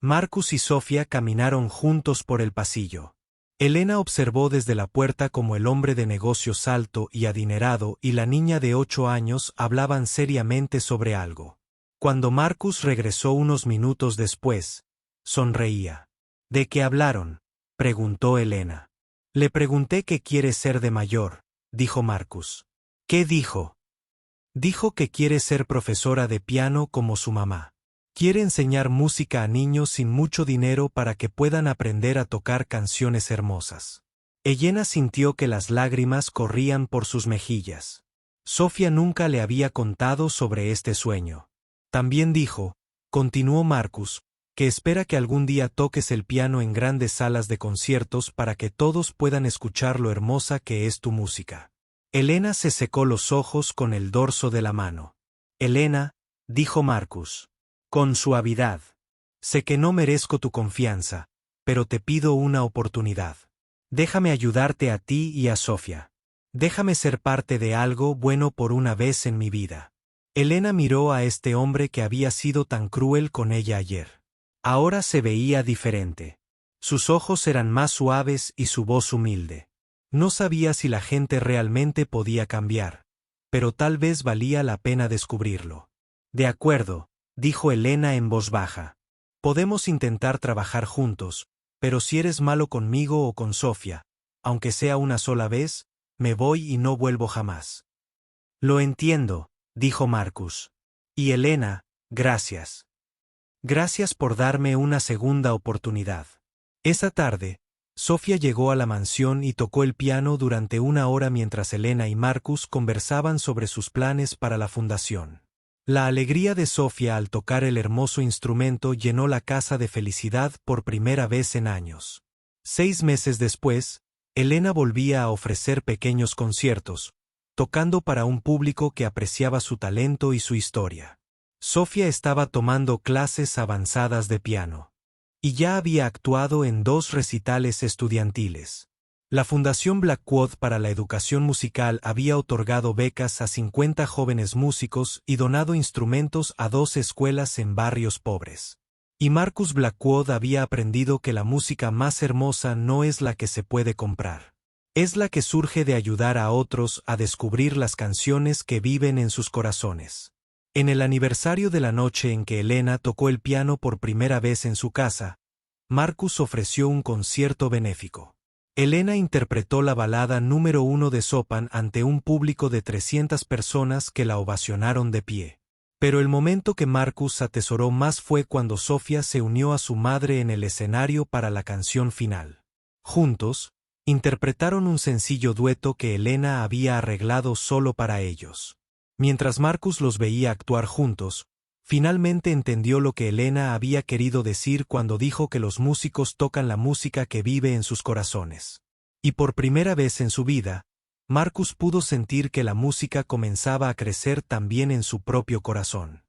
[SPEAKER 1] Marcus y Sofía caminaron juntos por el pasillo. Elena observó desde la puerta cómo el hombre de negocios alto y adinerado y la niña de 8 años hablaban seriamente sobre algo. Cuando Marcus regresó unos minutos después, sonreía. ¿De qué hablaron?, preguntó Elena. Le pregunté qué quiere ser de mayor, dijo Marcus. ¿Qué dijo? Dijo que quiere ser profesora de piano como su mamá. Quiere enseñar música a niños sin mucho dinero para que puedan aprender a tocar canciones hermosas. Elena sintió que las lágrimas corrían por sus mejillas. Sofía nunca le había contado sobre este sueño. También dijo, continuó Marcus, que espera que algún día toques el piano en grandes salas de conciertos para que todos puedan escuchar lo hermosa que es tu música. Elena se secó los ojos con el dorso de la mano. Elena, dijo Marcus, con suavidad. Sé que no merezco tu confianza, pero te pido una oportunidad. Déjame ayudarte a ti y a Sofía. Déjame ser parte de algo bueno por una vez en mi vida. Elena miró a este hombre que había sido tan cruel con ella ayer. Ahora se veía diferente. Sus ojos eran más suaves y su voz humilde. No sabía si la gente realmente podía cambiar, pero tal vez valía la pena descubrirlo. De acuerdo, dijo Elena en voz baja. Podemos intentar trabajar juntos, pero si eres malo conmigo o con Sofía, aunque sea una sola vez, me voy y no vuelvo jamás. Lo entiendo, dijo Marcus. Y Elena, gracias. Gracias por darme una segunda oportunidad. Esa tarde, Sofía llegó a la mansión y tocó el piano durante 1 hora mientras Elena y Marcus conversaban sobre sus planes para la fundación. La alegría de Sofía al tocar el hermoso instrumento llenó la casa de felicidad por primera vez en años. 6 meses después, Elena volvía a ofrecer pequeños conciertos, tocando para un público que apreciaba su talento y su historia. Sofía estaba tomando clases avanzadas de piano. Y ya había actuado en 2 recitales estudiantiles. La Fundación Blackwood para la Educación Musical había otorgado becas a 50 jóvenes músicos y donado instrumentos a 2 escuelas en barrios pobres. Y Marcus Blackwood había aprendido que la música más hermosa no es la que se puede comprar. Es la que surge de ayudar a otros a descubrir las canciones que viven en sus corazones. En el aniversario de la noche en que Elena tocó el piano por primera vez en su casa, Marcus ofreció un concierto benéfico. Elena interpretó la balada número 1 de Chopin ante un público de 300 personas que la ovacionaron de pie. Pero el momento que Marcus atesoró más fue cuando Sofía se unió a su madre en el escenario para la canción final. Juntos, interpretaron un sencillo dueto que Elena había arreglado solo para ellos. Mientras Marcus los veía actuar juntos, finalmente entendió lo que Elena había querido decir cuando dijo que los músicos tocan la música que vive en sus corazones. Y por primera vez en su vida, Marcus pudo sentir que la música comenzaba a crecer también en su propio corazón.